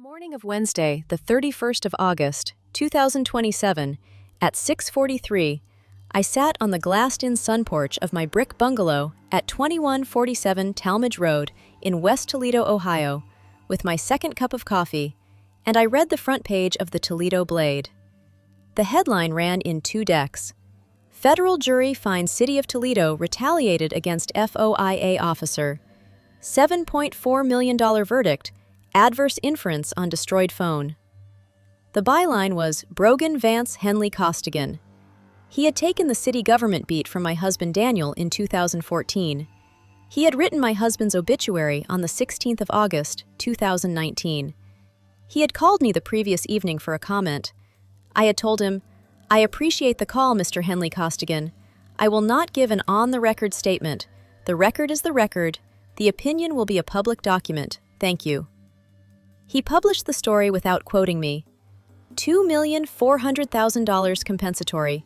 morning of Wednesday, the 31st of August, 2027, at 6:43, I sat on the glassed-in sun porch of my brick bungalow at 2147 Talmadge Road in West Toledo, Ohio, with my second cup of coffee, and I read the front page of the Toledo Blade. The headline ran in two decks. Federal jury finds City of Toledo retaliated against FOIA officer. $7.4 million verdict, adverse inference on destroyed phone. The byline was Brogan Vance Henley Costigan. He had taken the city government beat from my husband Daniel in 2014. He had written my husband's obituary on the 16th of August, 2019. He had called me the previous evening for a comment. I had told him, "I appreciate the call, Mr. Henley Costigan. I will not give an on-the-record statement. The record is the record. The opinion will be a public document. Thank you." He published the story without quoting me. $2,400,000 compensatory,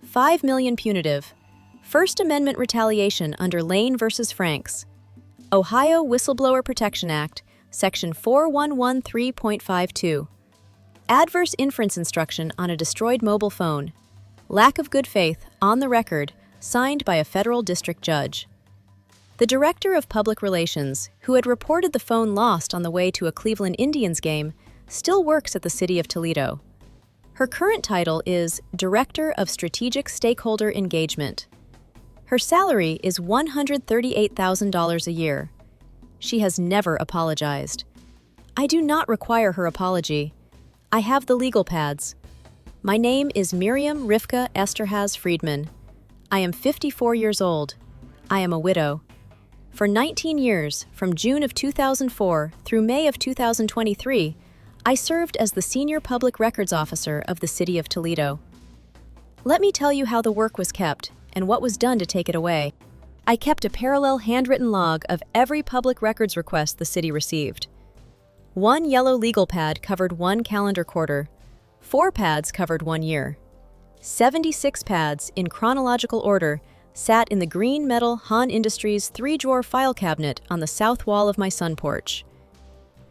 $5 million punitive, First Amendment retaliation under Lane v. Franks, Ohio Whistleblower Protection Act, Section 4113.52, adverse inference instruction on a destroyed mobile phone, lack of good faith, on the record, signed by a federal district judge. The director of public relations, who had reported the phone lost on the way to a Cleveland Indians game, still works at the City of Toledo. Her current title is Director of Strategic Stakeholder Engagement. Her salary is $138,000 a year. She has never apologized. I do not require her apology. I have the legal pads. My name is Miriam Rivka Esterhaz Friedman. I am 54 years old. I am a widow. For 19 years, from June of 2004 through May of 2023, I served as the Senior Public Records Officer of the City of Toledo. Let me tell you how the work was kept and what was done to take it away. I kept a parallel handwritten log of every public records request the city received. One yellow legal pad covered one calendar quarter. 4 pads covered 1 year. 76 pads, in chronological order, sat in the green metal Han Industries 3-drawer file cabinet on the south wall of my sun porch.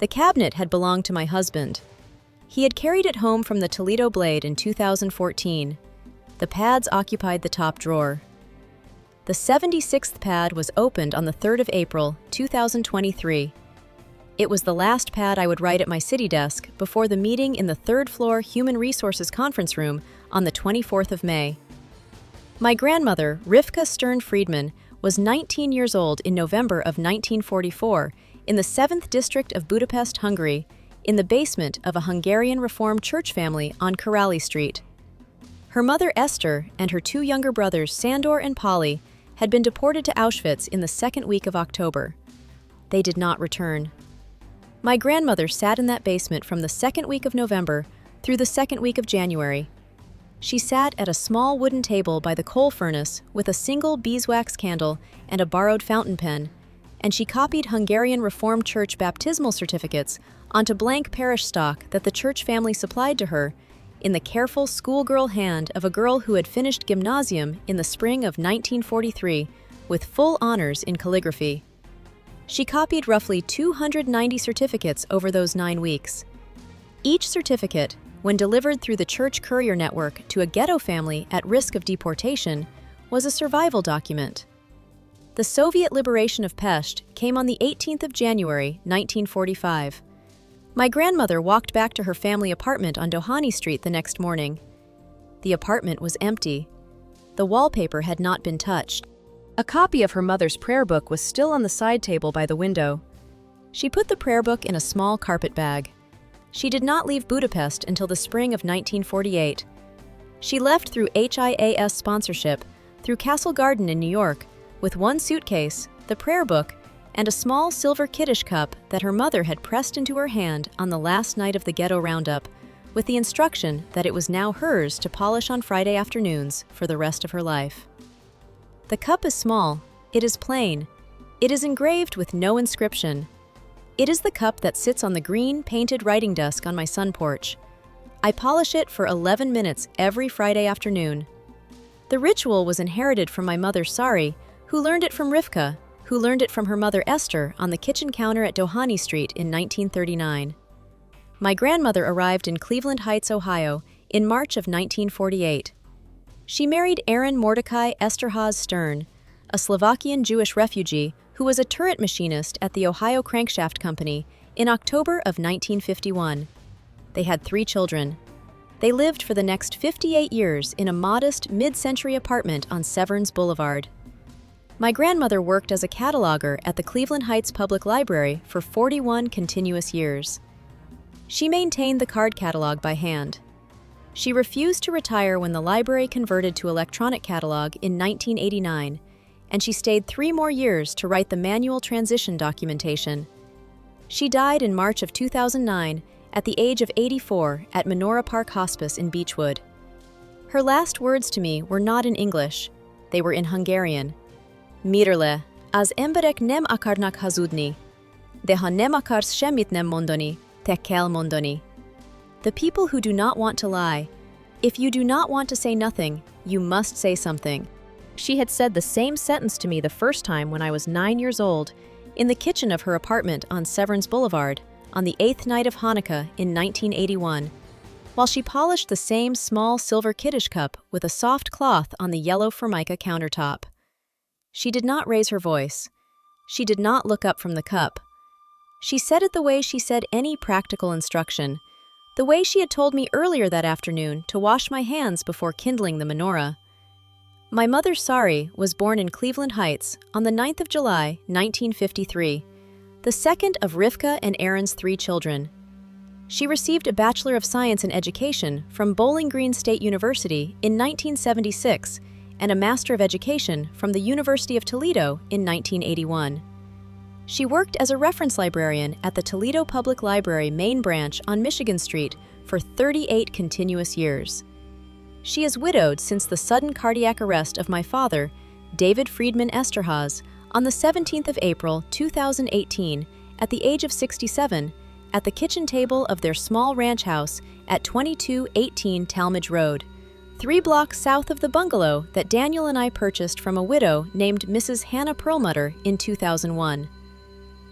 The cabinet had belonged to my husband. He had carried it home from the Toledo Blade in 2014. The pads occupied the top drawer. The 76th pad was opened on the 3rd of April, 2023. It was the last pad I would write at my city desk before the meeting in the 3rd-floor Human Resources Conference Room on the 24th of May. My grandmother, Rivka Stern Friedman, was 19 years old in November of 1944 in the 7th district of Budapest, Hungary, in the basement of a Hungarian Reformed church family on Corrali Street. Her mother Esther and her 2 younger brothers Sandor and Polly had been deported to Auschwitz in the 2nd week of October. They did not return. My grandmother sat in that basement from the 2nd week of November through the 2nd week of January. She sat at a small wooden table by the coal furnace with a single beeswax candle and a borrowed fountain pen, and she copied Hungarian Reformed Church baptismal certificates onto blank parish stock that the church family supplied to her in the careful schoolgirl hand of a girl who had finished gymnasium in the spring of 1943 with full honors in calligraphy. She copied roughly 290 certificates over those 9 weeks. Each certificate, when delivered through the church courier network to a ghetto family at risk of deportation, was a survival document. The Soviet liberation of Pest came on the 18th of January, 1945. My grandmother walked back to her family apartment on Doheny Street the next morning. The apartment was empty. The wallpaper had not been touched. A copy of her mother's prayer book was still on the side table by the window. She put the prayer book in a small carpet bag. She did not leave Budapest until the spring of 1948. She left through HIAS sponsorship, through Castle Garden in New York, with 1 suitcase, the prayer book, and a small silver Kiddush cup that her mother had pressed into her hand on the last night of the ghetto roundup, with the instruction that it was now hers to polish on Friday afternoons for the rest of her life. The cup is small, it is plain, it is engraved with no inscription. It is the cup that sits on the green, painted writing desk on my sun porch. I polish it for 11 minutes every Friday afternoon. The ritual was inherited from my mother Sari, who learned it from Rivka, who learned it from her mother Esther on the kitchen counter at Doheny Street in 1939. My grandmother arrived in Cleveland Heights, Ohio, in March of 1948. She married Aaron Mordecai Esterhaz Stern, a Slovakian Jewish refugee who was a turret machinist at the Ohio Crankshaft Company, in October of 1951. They had 3 children. They lived for the next 58 years in a modest, mid-century apartment on Severns Boulevard. My grandmother worked as a cataloger at the Cleveland Heights Public Library for 41 continuous years. She maintained the card catalog by hand. She refused to retire when the library converted to electronic catalog in 1989, and she stayed 3 more years to write the manual transition documentation. She died in March of 2009 at the age of 84 at Menorah Park Hospice in Beechwood. Her last words to me were not in English. They were in Hungarian. Mirle, az emberek nem akarnak hazudni. De ha nem akarsz semmit nem mondani, te kell mondani. The people who do not want to lie. If you do not want to say nothing, you must say something. She had said the same sentence to me the first time when I was 9 years old, in the kitchen of her apartment on Severns Boulevard, on the 8th night of Hanukkah in 1981, while she polished the same small silver Kiddush cup with a soft cloth on the yellow Formica countertop. She did not raise her voice. She did not look up from the cup. She said it the way she said any practical instruction, the way she had told me earlier that afternoon to wash my hands before kindling the menorah. My mother, Sari, was born in Cleveland Heights on the 9th of July, 1953, the second of Rivka and Aaron's 3 children. She received a Bachelor of Science in Education from Bowling Green State University in 1976 and a Master of Education from the University of Toledo in 1981. She worked as a reference librarian at the Toledo Public Library main branch on Michigan Street for 38 continuous years. She is widowed since the sudden cardiac arrest of my father, David Friedman Esterhaz, on the 17th of April, 2018, at the age of 67, at the kitchen table of their small ranch house at 2218 Talmadge Road, 3 blocks south of the bungalow that Daniel and I purchased from a widow named Mrs. Hannah Perlmutter in 2001.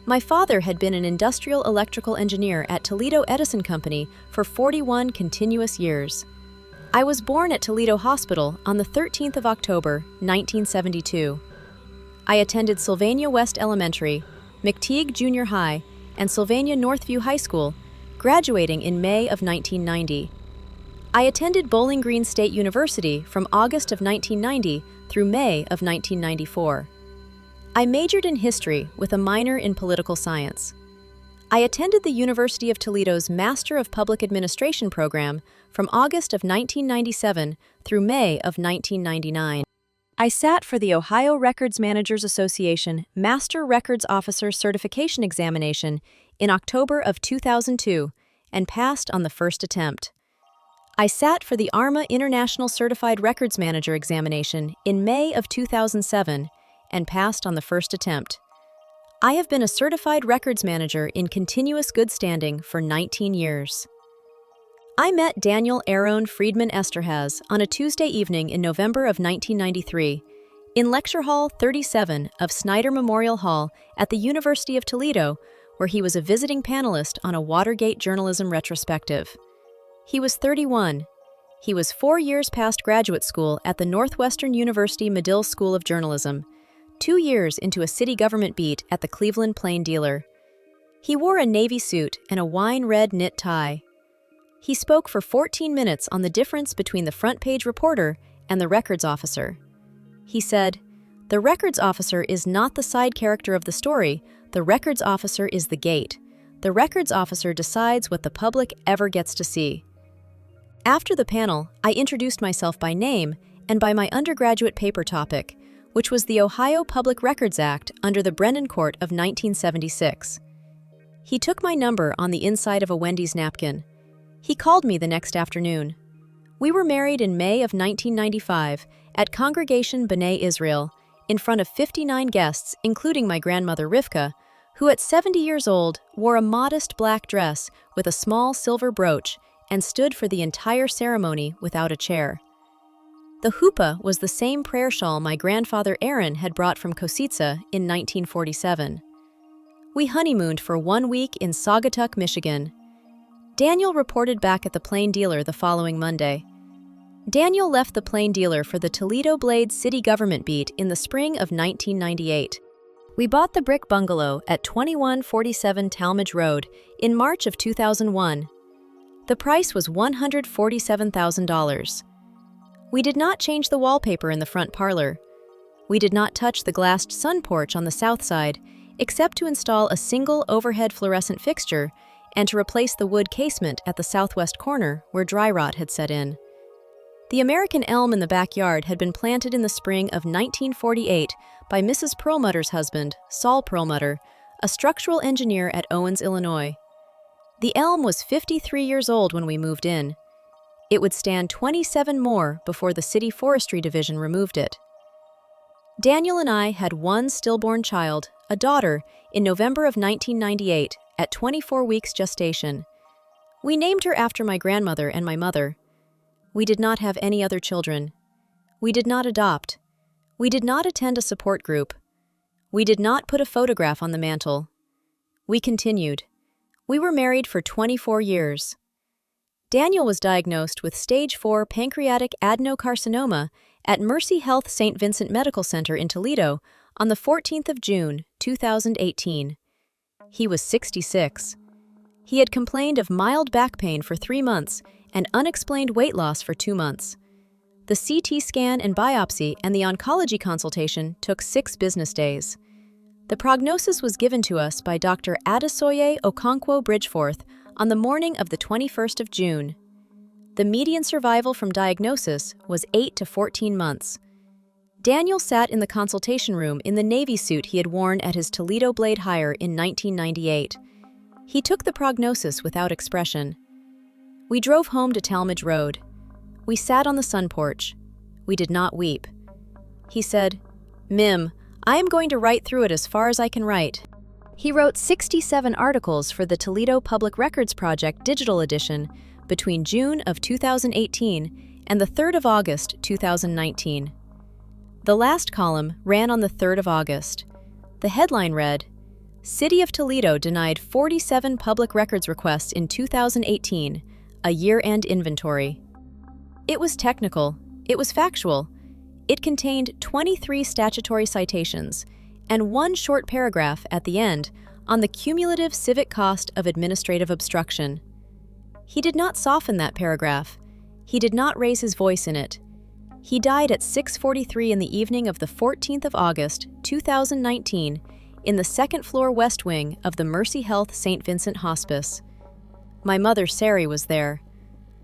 My father had been an industrial electrical engineer at Toledo Edison Company for 41 continuous years. I was born at Toledo Hospital on the 13th of October, 1972. I attended Sylvania West Elementary, McTeague Junior High, and Sylvania Northview High School, graduating in May of 1990. I attended Bowling Green State University from August of 1990 through May of 1994. I majored in history with a minor in political science. I attended the University of Toledo's Master of Public Administration program from August of 1997 through May of 1999. I sat for the Ohio Records Managers Association Master Records Officer Certification Examination in October of 2002 and passed on the first attempt. I sat for the ARMA International Certified Records Manager Examination in May of 2007 and passed on the first attempt. I have been a certified records manager in continuous good standing for 19 years. I met Daniel Aaron Friedman Esterhaz on a Tuesday evening in November of 1993 in Lecture Hall 37 of Snyder Memorial Hall at the University of Toledo, where he was a visiting panelist on a Watergate journalism retrospective. He was 31. He was 4 years past graduate school at the Northwestern University Medill School of Journalism, 2 years into a city government beat at the Cleveland Plain Dealer. He wore a navy suit and a wine-red knit tie. He spoke for 14 minutes on the difference between the front-page reporter and the records officer. He said, "The records officer is not the side character of the story, the records officer is the gate. The records officer decides what the public ever gets to see." After the panel, I introduced myself by name and by my undergraduate paper topic, which was the Ohio Public Records Act under the Brennan Court of 1976. He took my number on the inside of a Wendy's napkin. He called me the next afternoon. We were married in May of 1995 at Congregation B'nai Israel, in front of 59 guests, including my grandmother Rivka, who at 70 years old wore a modest black dress with a small silver brooch and stood for the entire ceremony without a chair. The huppah was the same prayer shawl my grandfather Aaron had brought from Kosica in 1947. We honeymooned for 1 week in Saugatuck, Michigan. Daniel reported back at the plain dealer the following Monday. Daniel left the plain dealer for the Toledo Blade city government beat in the spring of 1998. We bought the brick bungalow at 2147 Talmadge Road in March of 2001. The price was $147,000. We did not change the wallpaper in the front parlor. We did not touch the glassed sun porch on the south side, except to install a single overhead fluorescent fixture and to replace the wood casement at the southwest corner where dry rot had set in. The American elm in the backyard had been planted in the spring of 1948 by Mrs. Perlmutter's husband, Saul Perlmutter, a structural engineer at Owens, Illinois. The elm was 53 years old when we moved in. It would stand 27 more before the City Forestry Division removed it. Daniel and I had one stillborn child, a daughter, in November of 1998 at 24 weeks gestation. We named her after my grandmother and my mother. We did not have any other children. We did not adopt. We did not attend a support group. We did not put a photograph on the mantle. We continued. We were married for 24 years. Daniel was diagnosed with stage 4 pancreatic adenocarcinoma at Mercy Health St. Vincent Medical Center in Toledo on the 14th of June, 2018. He was 66. He had complained of mild back pain for 3 months and unexplained weight loss for 2 months. The CT scan and biopsy and the oncology consultation took 6 business days. The prognosis was given to us by Dr. Adesoye Okonkwo Bridgeforth on the morning of the 21st of June. The median survival from diagnosis was 8 to 14 months. Daniel sat in the consultation room in the Navy suit he had worn at his Toledo Blade hire in 1998. He took the prognosis without expression. We drove home to Talmadge Road. We sat on the sun porch. We did not weep. He said, "Mim, I am going to write through it as far as I can write." He wrote 67 articles for the Toledo Public Records Project Digital Edition between June of 2018 and the 3rd of August 2019. The last column ran on the 3rd of August. The headline read, "City of Toledo denied 47 public records requests in 2018, a year-end inventory." It was technical, it was factual. It contained 23 statutory citations and one short paragraph at the end on the cumulative civic cost of administrative obstruction. He did not soften that paragraph. He did not raise his voice in it. He died at 6:43 in the evening of the 14th of August, 2019, in the second-floor west wing of the Mercy Health St. Vincent Hospice. My mother, Sari, was there.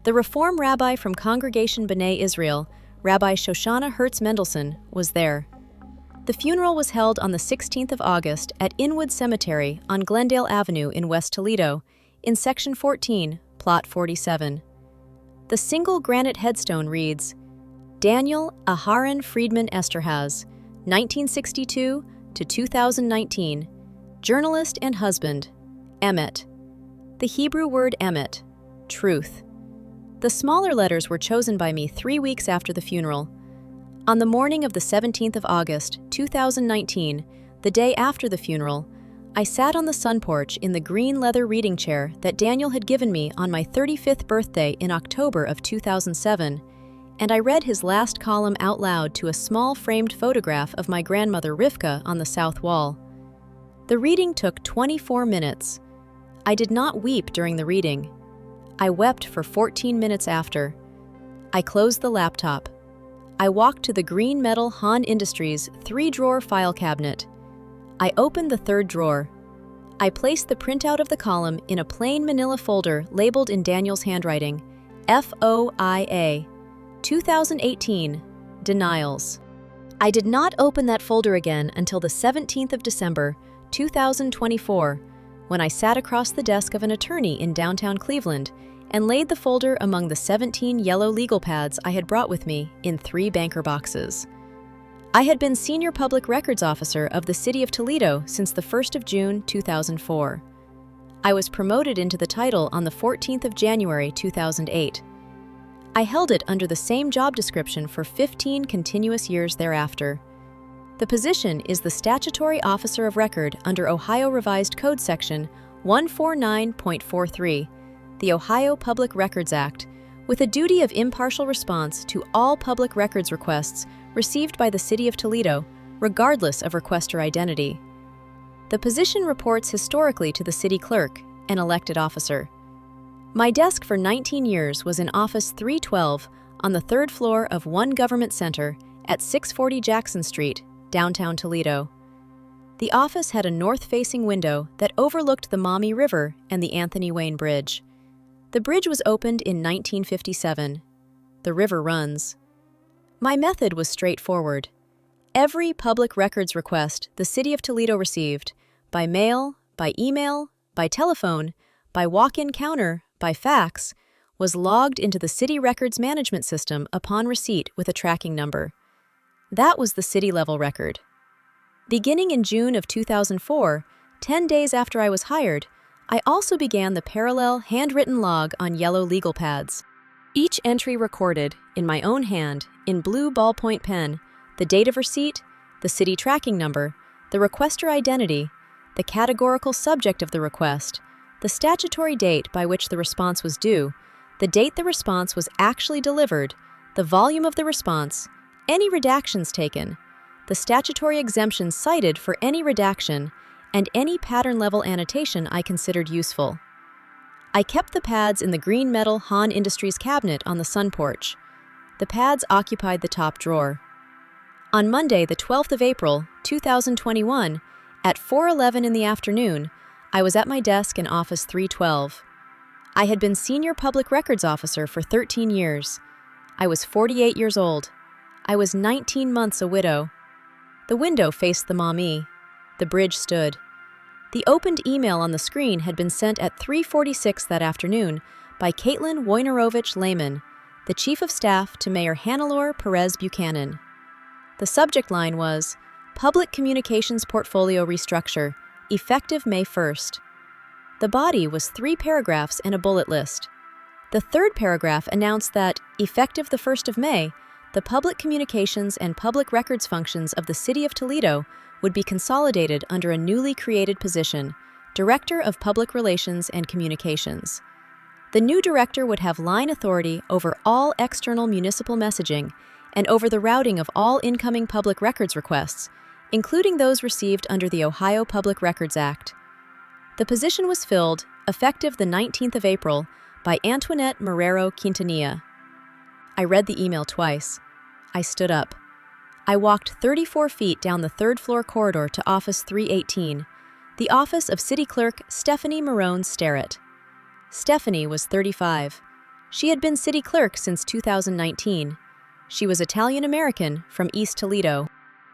The Reform rabbi from Congregation B'nai Israel, Rabbi Shoshana Hertz Mendelson, was there. The funeral was held on the 16th of August at Inwood Cemetery on Glendale Avenue in West Toledo, in Section 14, Plot 47. The single granite headstone reads, Daniel Aharon Friedman Esterhaz, 1962 to 2019, journalist and husband, Emet. The Hebrew word Emet, truth. The smaller letters were chosen by me 3 weeks after the funeral. On the morning of the 17th of August, 2019, the day after the funeral, I sat on the sun porch in the green leather reading chair that Daniel had given me on my 35th birthday in October of 2007, and I read his last column out loud to a small framed photograph of my grandmother Rivka on the south wall. The reading took 24 minutes. I did not weep during the reading. I wept for 14 minutes after. I closed the laptop. I walked to the green metal Han Industries 3-drawer file cabinet. I opened the 3rd drawer. I placed the printout of the column in a plain manila folder labeled in Daniel's handwriting, FOIA, 2018, Denials. I did not open that folder again until the 17th of December, 2024, when I sat across the desk of an attorney in downtown Cleveland and laid the folder among the 17 yellow legal pads I had brought with me in 3 banker boxes. I had been Senior Public Records Officer of the City of Toledo since the 1st of June, 2004. I was promoted into the title on the 14th of January, 2008. I held it under the same job description for 15 continuous years thereafter. The position is the Statutory Officer of Record under Ohio Revised Code Section 149.43, the Ohio Public Records Act, with a duty of impartial response to all public records requests received by the City of Toledo, regardless of requester identity. The position reports historically to the city clerk, an elected officer. My desk for 19 years was in Office 312 on the third floor of One Government Center at 640 Jackson Street, downtown Toledo. The office had a north-facing window that overlooked the Maumee River and the Anthony Wayne Bridge. The bridge was opened in 1957. The river runs. My method was straightforward. Every public records request the City of Toledo received, by mail, by email, by telephone, by walk-in counter, by fax, was logged into the City Records Management System upon receipt with a tracking number. That was the city-level record. Beginning in June of 2004, 10 days after I was hired, I also began the parallel handwritten log on yellow legal pads. Each entry recorded, in my own hand, in blue ballpoint pen, the date of receipt, the city tracking number, the requester identity, the categorical subject of the request, the statutory date by which the response was due, the date the response was actually delivered, the volume of the response, any redactions taken, the statutory exemptions cited for any redaction, and any pattern-level annotation I considered useful. I kept the pads in the green metal Hahn Industries cabinet on the sun porch. The pads occupied the top drawer. On Monday, the 12th of April, 2021, at 4:11 in the afternoon, I was at my desk in Office 312. I had been Senior Public Records Officer for 13 years. I was 48 years old. I was 19 months a widow. The window faced the Maumee. The bridge stood. The opened email on the screen had been sent at 3:46 that afternoon by Caitlin Wojnarowicz-Lehman, the Chief of Staff to Mayor Hannelore Perez Buchanan. The subject line was, Public Communications Portfolio Restructure, effective May 1st. The body was 3 paragraphs and a bullet list. The third paragraph announced that, effective the 1st of May, the public communications and public records functions of the City of Toledo would be consolidated under a newly created position, Director of Public Relations and Communications. The new director would have line authority over all external municipal messaging and over the routing of all incoming public records requests, including those received under the Ohio Public Records Act. The position was filled, effective the 19th of April, by Antoinette Marrero Quintanilla. I read the email twice. I stood up. I walked 34 feet down the third-floor corridor to Office 318, the office of City Clerk Stephanie Marone Starrett. Stephanie was 35. She had been City Clerk since 2019. She was Italian-American from East Toledo.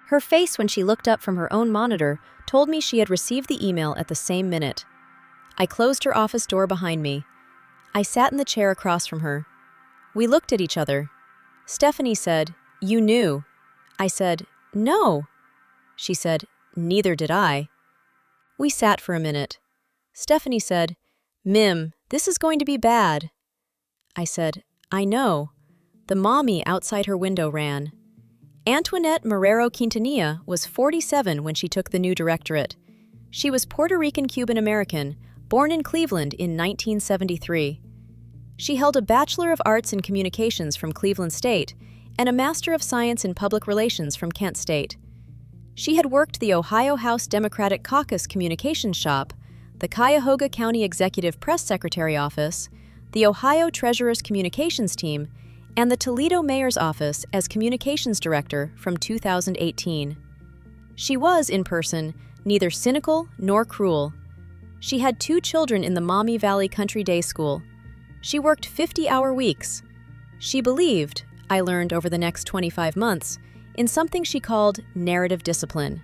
Her face when she looked up from her own monitor told me she had received the email at the same minute. I closed her office door behind me. I sat in the chair across from her. We looked at each other. Stephanie said, "You knew." I said, "No." She said, "Neither did I." We sat for a minute. Stephanie said, "Mim, this is going to be bad." I said, "I know." The Maumee outside her window ran. Antoinette Marrero Quintanilla was 47 when she took the new directorate. She was Puerto Rican Cuban-American, born in Cleveland in 1973. She held a Bachelor of Arts in Communications from Cleveland State and a Master of Science in Public Relations from Kent State. She had worked the Ohio House Democratic Caucus Communications Shop, the Cuyahoga County Executive Press Secretary Office, the Ohio Treasurer's Communications Team, and the Toledo Mayor's Office as Communications Director from 2018. She was, in person, neither cynical nor cruel. She had 2 children in the Maumee Valley Country Day School. She worked 50-hour weeks. She believed, I learned over the next 25 months, in something she called narrative discipline.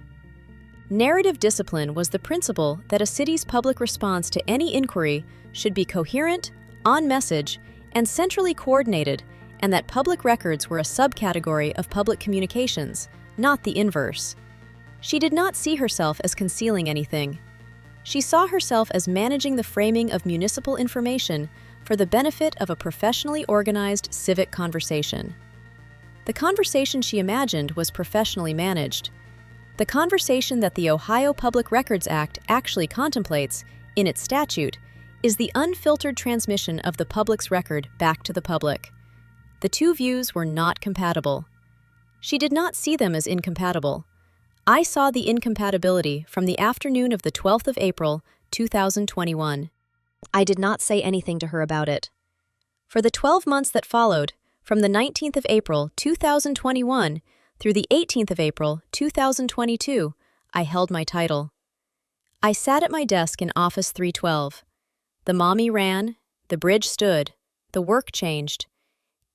Narrative discipline was the principle that a city's public response to any inquiry should be coherent, on message, and centrally coordinated, and that public records were a subcategory of public communications, not the inverse. She did not see herself as concealing anything. She saw herself as managing the framing of municipal information for the benefit of a professionally organized civic conversation. The conversation she imagined was professionally managed. The conversation that the Ohio Public Records Act actually contemplates, in its statute, is the unfiltered transmission of the public's record back to the public. The two views were not compatible. She did not see them as incompatible. I saw the incompatibility from the afternoon of the 12th of April, 2021. I did not say anything to her about it. For the 12 months that followed, from the 19th of April, 2021 through the 18th of April, 2022, I held my title. I sat at my desk in Office 312. The mommy ran, the bridge stood, the work changed.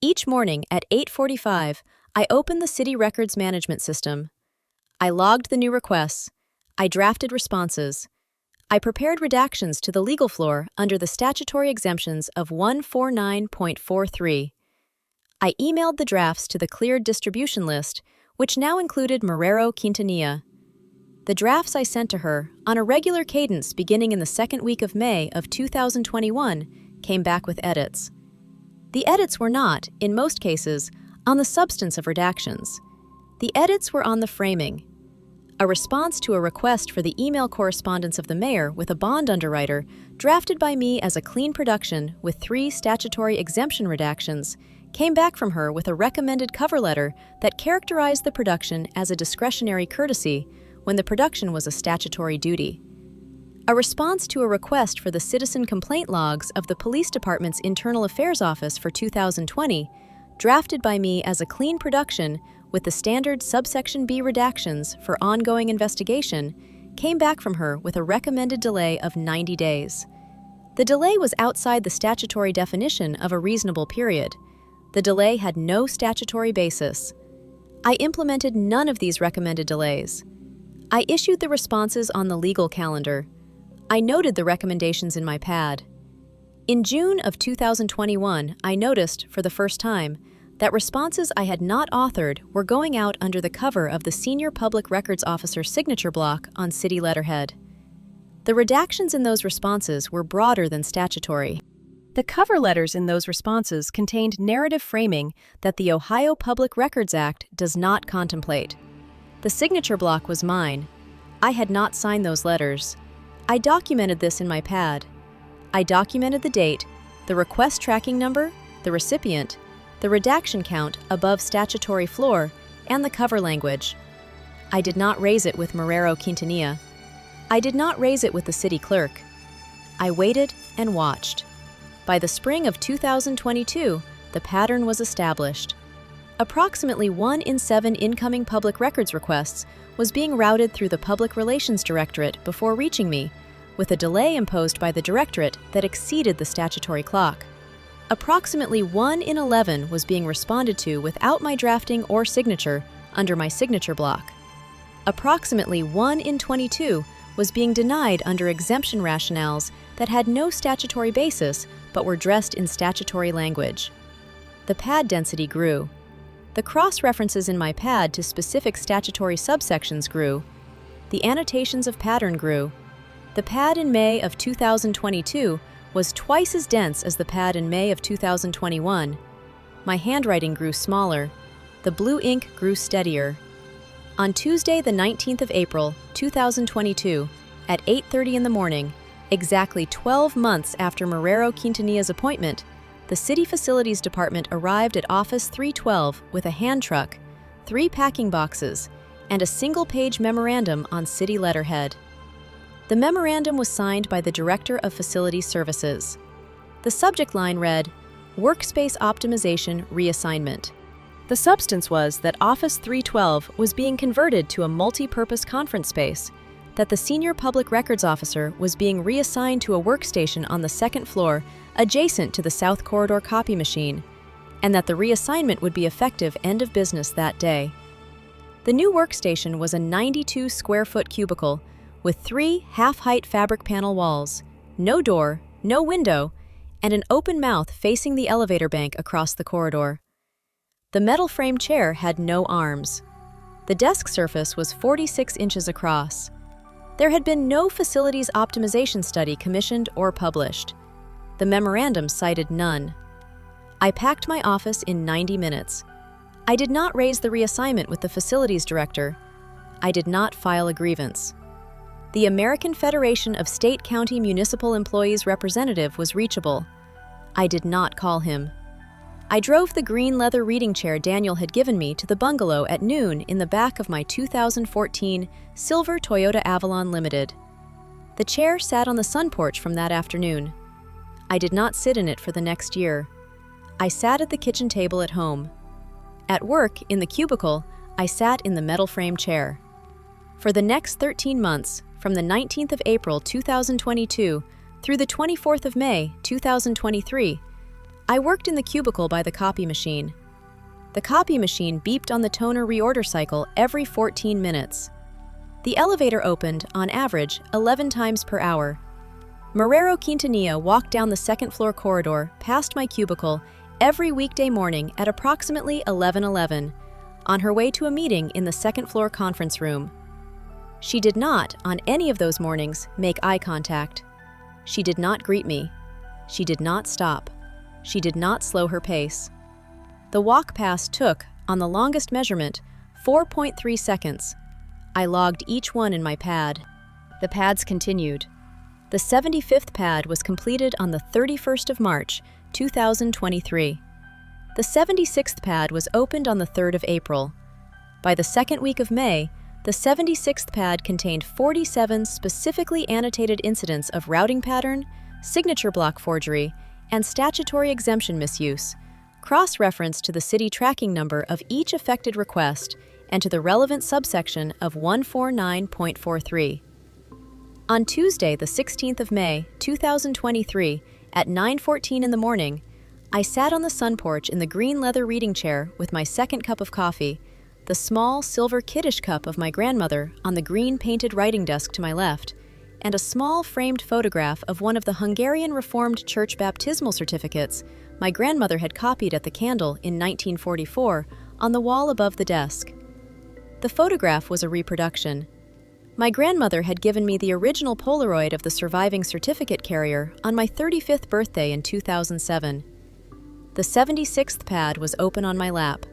Each morning at 8:45, I opened the City Records Management System. I logged the new requests. I drafted responses. I prepared redactions to the legal floor under the statutory exemptions of 149.43. I emailed the drafts to the cleared distribution list, which now included Marrero Quintanilla. The drafts I sent to her, on a regular cadence beginning in the second week of May of 2021, came back with edits. The edits were not, in most cases, on the substance of redactions. The edits were on the framing. A response to a request for the email correspondence of the mayor with a bond underwriter, drafted by me as a clean production with 3 statutory exemption redactions, came back from her with a recommended cover letter that characterized the production as a discretionary courtesy when the production was a statutory duty. A response to a request for the citizen complaint logs of the Police Department's Internal Affairs Office for 2020, drafted by me as a clean production with the standard subsection B redactions for ongoing investigation, came back from her with a recommended delay of 90 days. The delay was outside the statutory definition of a reasonable period. The delay had no statutory basis. I implemented none of these recommended delays. I issued the responses on the legal calendar. I noted the recommendations in my pad. In June of 2021, I noticed, for the first time, that responses I had not authored were going out under the cover of the Senior Public Records Officer's signature block on city letterhead. The redactions in those responses were broader than statutory. The cover letters in those responses contained narrative framing that the Ohio Public Records Act does not contemplate. The signature block was mine. I had not signed those letters. I documented this in my pad. I documented the date, the request tracking number, the recipient, the redaction count above statutory floor, and the cover language. I did not raise it with Marrero Quintanilla. I did not raise it with the city clerk. I waited and watched. By the spring of 2022, the pattern was established. Approximately 1 in 7 incoming public records requests was being routed through the Public Relations Directorate before reaching me, with a delay imposed by the Directorate that exceeded the statutory clock. Approximately 1 in 11 was being responded to without my drafting or signature under my signature block. Approximately 1 in 22 was being denied under exemption rationales that had no statutory basis but were dressed in statutory language. The pad density grew. The cross-references in my pad to specific statutory subsections grew. The annotations of pattern grew. The pad in May of 2022 was twice as dense as the pad in May of 2021. My handwriting grew smaller. The blue ink grew steadier. On Tuesday, the 19th of April, 2022, at 8:30 in the morning, exactly 12 months after Marrero Quintanilla's appointment, the City Facilities Department arrived at Office 312 with a hand truck, 3 packing boxes, and a single-page memorandum on city letterhead. The memorandum was signed by the Director of Facility Services. The subject line read, "Workspace Optimization Reassignment." The substance was that Office 312 was being converted to a multi-purpose conference space, that the Senior Public Records Officer was being reassigned to a workstation on the second floor adjacent to the South Corridor copy machine, and that the reassignment would be effective end of business that day. The new workstation was a 92-square-foot cubicle with 3 half-height fabric panel walls, no door, no window, and an open mouth facing the elevator bank across the corridor. The metal frame chair had no arms. The desk surface was 46 inches across. There had been no facilities optimization study commissioned or published. The memorandum cited none. I packed my office in 90 minutes. I did not raise the reassignment with the facilities director. I did not file a grievance. The American Federation of State-County Municipal Employees representative was reachable. I did not call him. I drove the green leather reading chair Daniel had given me to the bungalow at noon in the back of my 2014 silver Toyota Avalon Limited. The chair sat on the sun porch from that afternoon. I did not sit in it for the next year. I sat at the kitchen table at home. At work, in the cubicle, I sat in the metal frame chair. For the next 13 months, from the 19th of April 2022 through the 24th of May 2023, I worked in the cubicle by the copy machine. The copy machine beeped on the toner reorder cycle every 14 minutes. The elevator opened, on average, 11 times per hour. Marrero Quintanilla walked down the second-floor corridor past my cubicle every weekday morning at approximately 11:11, on her way to a meeting in the second-floor conference room. She did not, on any of those mornings, make eye contact. She did not greet me. She did not stop. She did not slow her pace. The walk past took, on the longest measurement, 4.3 seconds. I logged each one in my pad. The pads continued. The 75th pad was completed on the 31st of March, 2023. The 76th pad was opened on the 3rd of April. By the second week of May, the 76th pad contained 47 specifically annotated incidents of routing pattern, signature block forgery, and statutory exemption misuse, cross-referenced to the city tracking number of each affected request and to the relevant subsection of 149.43. On Tuesday, the 16th of May, 2023, at 9:14 in the morning, I sat on the sun porch in the green leather reading chair with my second cup of coffee, the small silver kiddish cup of my grandmother on the green painted writing desk to my left, and a small framed photograph of one of the Hungarian Reformed Church baptismal certificates my grandmother had copied at the Candle in 1944 on the wall above the desk. The photograph was a reproduction. My grandmother had given me the original Polaroid of the surviving certificate carrier on my 35th birthday in 2007. The 76th pad was open on my lap.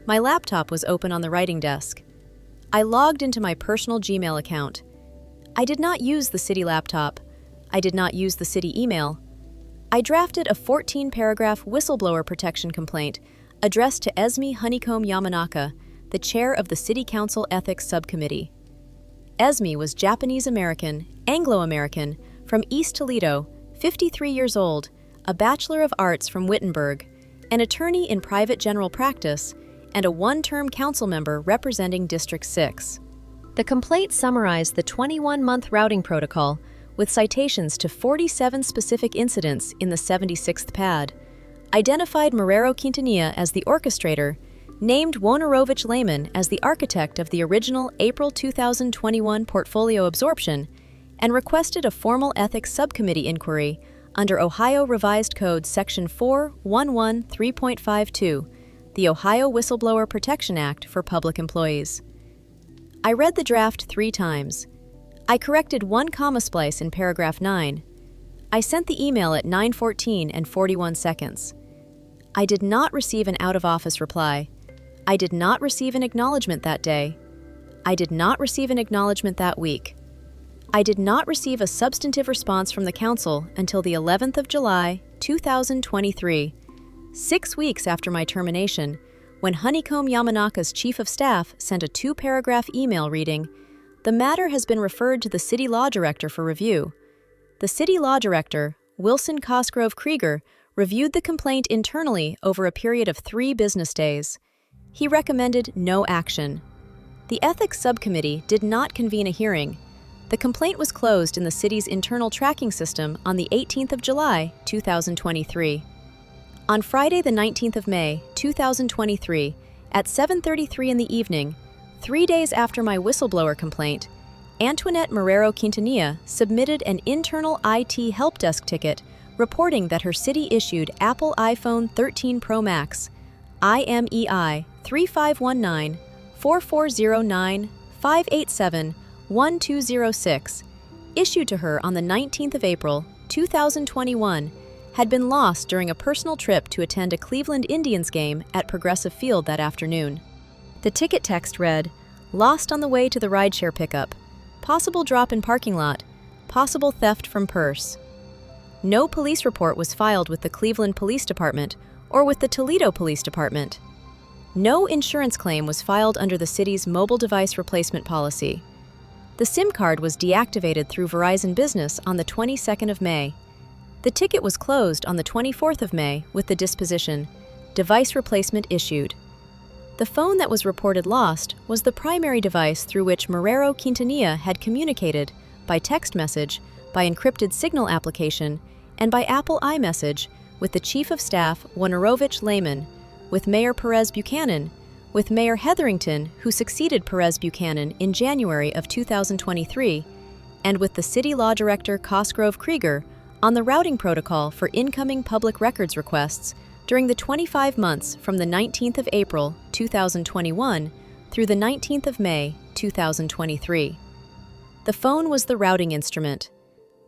My laptop was open on the writing desk. I logged into my personal Gmail account. I did not use the city laptop. I did not use the city email. I drafted a 14-paragraph whistleblower protection complaint addressed to Esme Honeycomb Yamanaka, the chair of the City Council Ethics Subcommittee. Esme was Japanese-American, Anglo-American, from East Toledo, 53 years old, a Bachelor of Arts from Wittenberg, an attorney in private general practice, and a one-term council member representing District 6. The complaint summarized the 21-month routing protocol with citations to 47 specific incidents in the 76th pad, identified Marrero Quintanilla as the orchestrator, named Wonorovich Lehman as the architect of the original April 2021 portfolio absorption, and requested a formal ethics subcommittee inquiry under Ohio Revised Code Section 4113.52, the Ohio Whistleblower Protection Act for public employees. I read the draft 3 times. I corrected 1 comma splice in paragraph 9. I sent the email at 9:14 and 41 seconds. I did not receive an out-of-office reply. I did not receive an acknowledgement that day. I did not receive an acknowledgement that week. I did not receive a substantive response from the council until the 11th of July, 2023, 6 weeks after my termination, when Honeycomb Yamanaka's chief of staff sent a 2-paragraph email reading, "The matter has been referred to the city law director for review." The city law director, Wilson Cosgrove Krieger, reviewed the complaint internally over a period of 3 business days. He recommended no action. The ethics subcommittee did not convene a hearing. The complaint was closed in the city's internal tracking system on the 18th of July, 2023. On Friday, the 19th of May, 2023, at 7:33 in the evening, 3 days after my whistleblower complaint, Antoinette Marrero Quintanilla submitted an internal IT help desk ticket reporting that her city-issued Apple iPhone 13 Pro Max, IMEI 3519-4409-587-1206, issued to her on the 19th of April, 2021, had been lost during a personal trip to attend a Cleveland Indians game at Progressive Field that afternoon. The ticket text read, "Lost on the way to the rideshare pickup. possible drop in parking lot, possible theft from purse. No police report was filed with the Cleveland Police Department or with the Toledo Police Department. No insurance claim was filed under the city's mobile device replacement policy. The SIM card was deactivated through Verizon Business on the 22nd of May. The ticket was closed on the 24th of May with the disposition, "Device replacement issued." The phone that was reported lost was the primary device through which Marrero Quintanilla had communicated by text message, by encrypted signal application, and by Apple iMessage with the Chief of Staff Wojnarowicz Lehman, with Mayor Perez Buchanan, with Mayor Hetherington, who succeeded Perez Buchanan in January of 2023, and with the City Law Director Cosgrove Krieger on the routing protocol for incoming public records requests during the 25 months from the 19th of April 2021 through the 19th of May 2023. The phone was the routing instrument.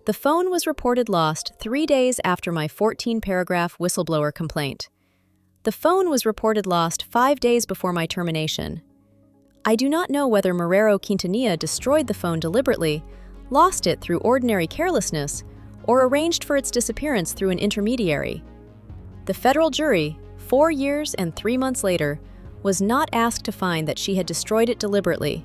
The phone was reported lost 3 days after my 14-paragraph whistleblower complaint. The phone was reported lost 5 days before my termination. I do not know whether Marrero Quintanilla destroyed the phone deliberately, lost it through ordinary carelessness, or arranged for its disappearance through an intermediary. The federal jury, 4 years and 3 months later, was not asked to find that she had destroyed it deliberately.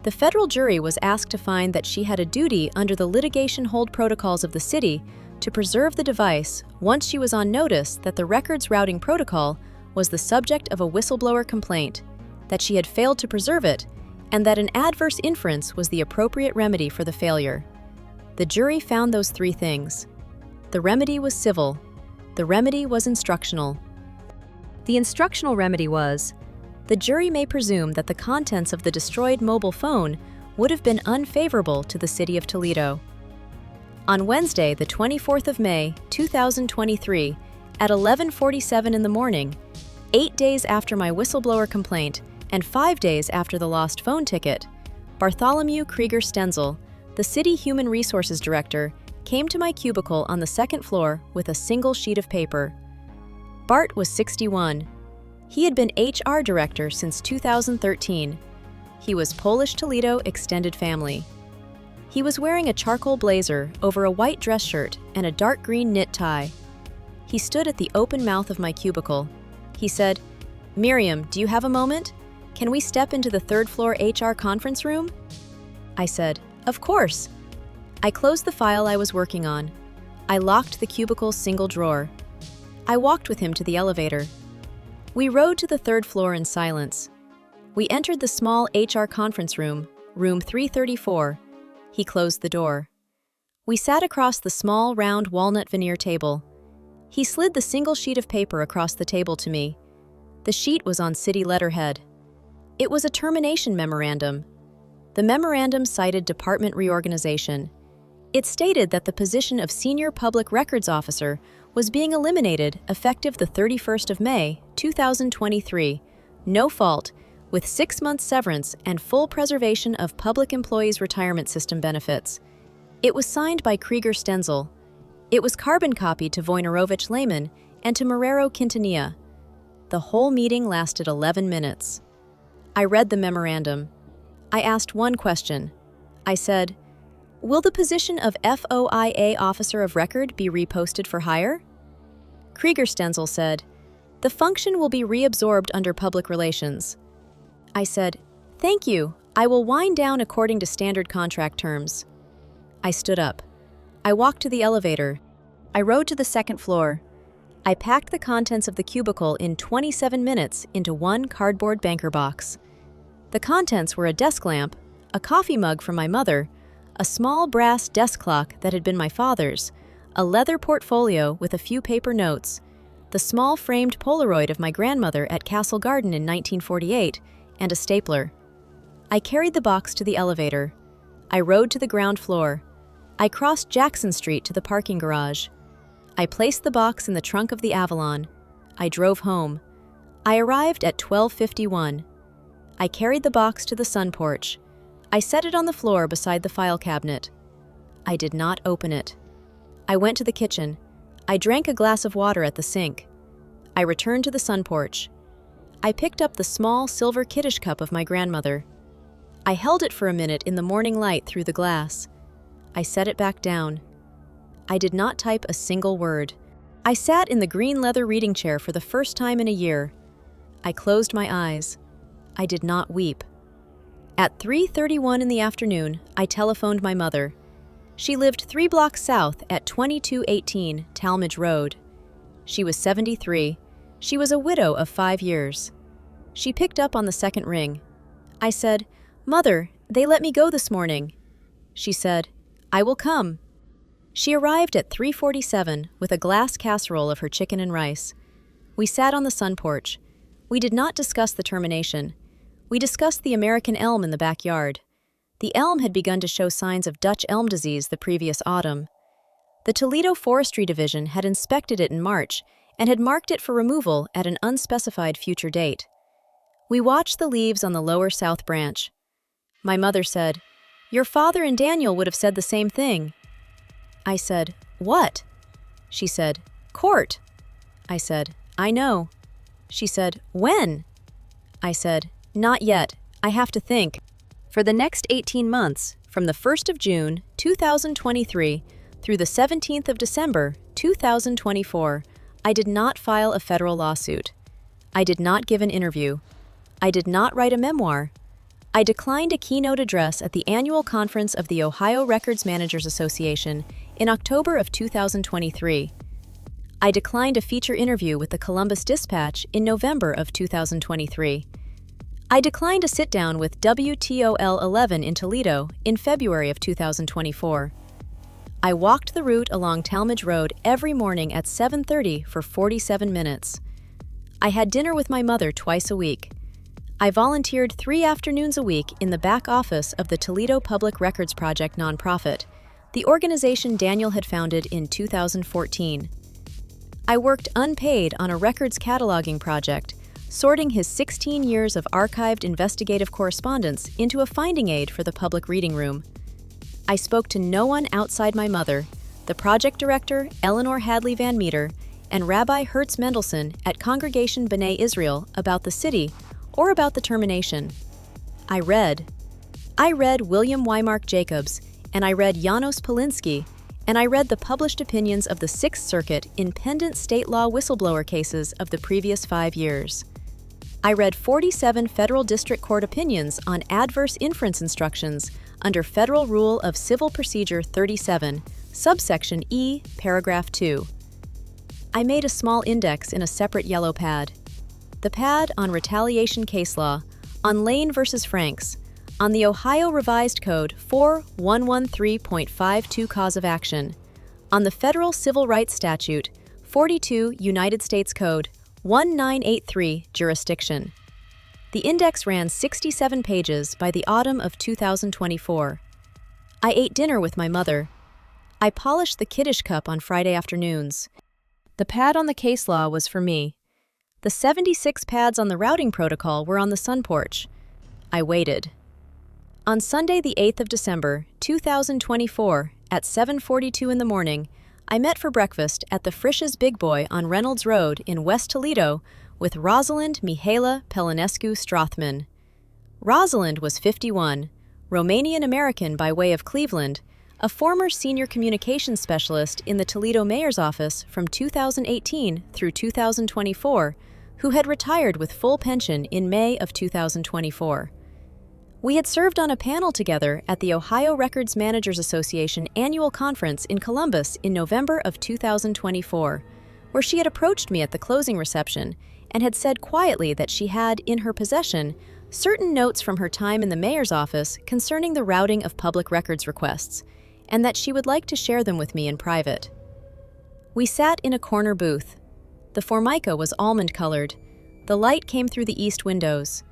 The federal jury was asked to find that she had a duty under the litigation hold protocols of the city to preserve the device once she was on notice that the records routing protocol was the subject of a whistleblower complaint, that she had failed to preserve it, and that an adverse inference was the appropriate remedy for the failure. The jury found those 3 things. The remedy was civil. The remedy was instructional. The instructional remedy was, the jury may presume that the contents of the destroyed mobile phone would have been unfavorable to the city of Toledo. On Wednesday, the 24th of May, 2023, at 11:47 in the morning, 8 days after my whistleblower complaint and 5 days after the lost phone ticket, Bartholomew Krieger Stenzel, the city human resources director, came to my cubicle on the 2nd floor with a single sheet of paper. Bart was 61. He had been HR director since 2013. He was Polish Toledo extended family. He was wearing a charcoal blazer over a white dress shirt and a dark green knit tie. He stood at the open mouth of my cubicle. He said, "Miriam, do you have a moment? Can we step into the 3rd floor HR conference room?" I said, "Of course." I closed the file I was working on. I locked the cubicle's single drawer. I walked with him to the elevator. We rode to the 3rd floor in silence. We entered the small HR conference room, room 334. He closed the door. We sat across the small, round walnut veneer table. He slid the single sheet of paper across the table to me. The sheet was on city letterhead. It was a termination memorandum. The memorandum cited department reorganization. It stated that the position of Senior Public Records Officer was being eliminated effective the 31st of May, 2023, no fault, with 6 months severance and full preservation of public employees' retirement system benefits. It was signed by Krieger Stenzel. It was carbon copied to Wojnarowicz Lehman and to Marrero Quintanilla. The whole meeting lasted 11 minutes. I read the memorandum. I asked one question. I said, "Will the position of FOIA Officer of Record be reposted for hire?" Krieger Stenzel said, "The function will be reabsorbed under public relations." I said, "Thank you. I will wind down according to standard contract terms." I stood up. I walked to the elevator. I rode to the 2nd floor. I packed the contents of the cubicle in 27 minutes into one cardboard banker box. The contents were a desk lamp, a coffee mug from my mother, a small brass desk clock that had been my father's, a leather portfolio with a few paper notes, the small framed Polaroid of my grandmother at Castle Garden in 1948, and a stapler. I carried the box to the elevator. I rode to the ground floor. I crossed Jackson Street to the parking garage. I placed the box in the trunk of the Avalon. I drove home. I arrived at 12:51. I carried the box to the sun porch. I set it on the floor beside the file cabinet. I did not open it. I went to the kitchen. I drank a glass of water at the sink. I returned to the sun porch. I picked up the small silver kiddish cup of my grandmother. I held it for a minute in the morning light through the glass. I set it back down. I did not type a single word. I sat in the green leather reading chair for the first time in a year. I closed my eyes. I did not weep. At 3:31 in the afternoon, I telephoned my mother. She lived 3 blocks south at 2218 Talmadge Road. She was 73. She was a widow of 5 years. She picked up on the second ring. I said, "Mother, they let me go this morning." She said, "I will come." She arrived at 3:47 with a glass casserole of her chicken and rice. We sat on the sun porch. We did not discuss the termination. We discussed the American elm in the backyard. The elm had begun to show signs of Dutch elm disease the previous autumn. The Toledo Forestry Division had inspected it in March and had marked it for removal at an unspecified future date. We watched the leaves on the lower south branch. My mother said, "Your father and Daniel would have said the same thing." I said, "What?" She said, "Court." I said, "I know." She said, "When?" I said, "Not yet. I have to think." For the next 18 months, from the 1st of June, 2023, through the 17th of December, 2024, I did not file a federal lawsuit. I did not give an interview. I did not write a memoir. I declined a keynote address at the annual conference of the Ohio Records Managers Association in October of 2023. I declined a feature interview with the Columbus Dispatch in November of 2023. I declined a sit-down with WTOL 11 in Toledo in February of 2024. I walked the route along Talmadge Road every morning at 7:30 for 47 minutes. I had dinner with my mother twice a week. I volunteered 3 afternoons a week in the back office of the Toledo Public Records Project nonprofit, the organization Daniel had founded in 2014. I worked unpaid on a records cataloging project, sorting his 16 years of archived investigative correspondence into a finding aid for the public reading room. I spoke to no one outside my mother, the project director, Eleanor Hadley Van Meter, and Rabbi Hertz Mendelsohn at Congregation B'nai Israel about the city or about the termination. I read William Wymark Jacobs, and I read Janos Polinsky, and I read the published opinions of the Sixth Circuit in pendent state law whistleblower cases of the previous 5 years. I read 47 federal district court opinions on adverse inference instructions under Federal Rule of Civil Procedure 37, subsection E, paragraph 2. I made a small index in a separate yellow pad. The pad on retaliation case law, on Lane versus Franks, on the Ohio Revised Code 4113.52 cause of action, on the Federal Civil Rights Statute 42 United States Code 1983 jurisdiction. The index ran 67 pages by the autumn of 2024. I ate dinner with my mother. I polished the Kiddush cup on Friday afternoons. The pad on the case law was for me. The 76 pads on the routing protocol were on the sun porch. I waited. On Sunday, the 8th of December, 2024, at 7:42 in the morning, I met for breakfast at the Frisch's Big Boy on Reynolds Road in West Toledo with Rosalind Mihaela Pelinescu Strothman. Rosalind was 51, Romanian-American by way of Cleveland, a former senior communications specialist in the Toledo mayor's office from 2018 through 2024, who had retired with full pension in May of 2024. We had served on a panel together at the Ohio Records Managers Association annual conference in Columbus in November of 2024, where she had approached me at the closing reception and had said quietly that she had, in her possession, certain notes from her time in the mayor's office concerning the routing of public records requests, and that she would like to share them with me in private. We sat in a corner booth. The formica was almond-colored. The light came through the east windows.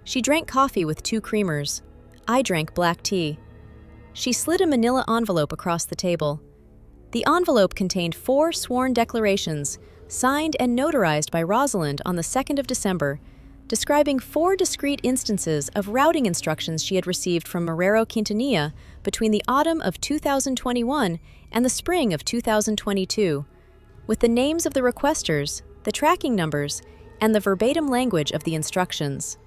She drank coffee with 2 creamers. I drank black tea. She slid a manila envelope across the table. The envelope contained 4 sworn declarations, signed and notarized by Rosalind on the 2nd of December, describing 4 discrete instances of routing instructions she had received from Marrero Quintanilla between the autumn of 2021 and the spring of 2022, with the names of the requesters, the tracking numbers, and the verbatim language of the instructions.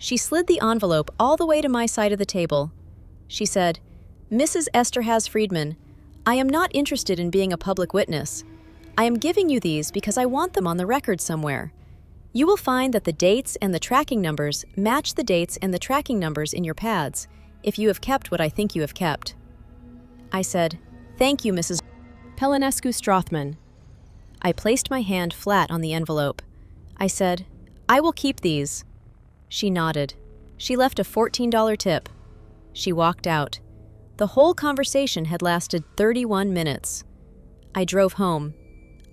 She slid the envelope all the way to my side of the table. She said, "Mrs. Esterhaz Friedman, I am not interested in being a public witness. I am giving you these because I want them on the record somewhere. You will find that the dates and the tracking numbers match the dates and the tracking numbers in your pads, if you have kept what I think you have kept." I said, "Thank you, Mrs. Pelinescu-Strothman." I placed my hand flat on the envelope. I said, "I will keep these." She nodded. She left a $14 tip. She walked out. The whole conversation had lasted 31 minutes. I drove home.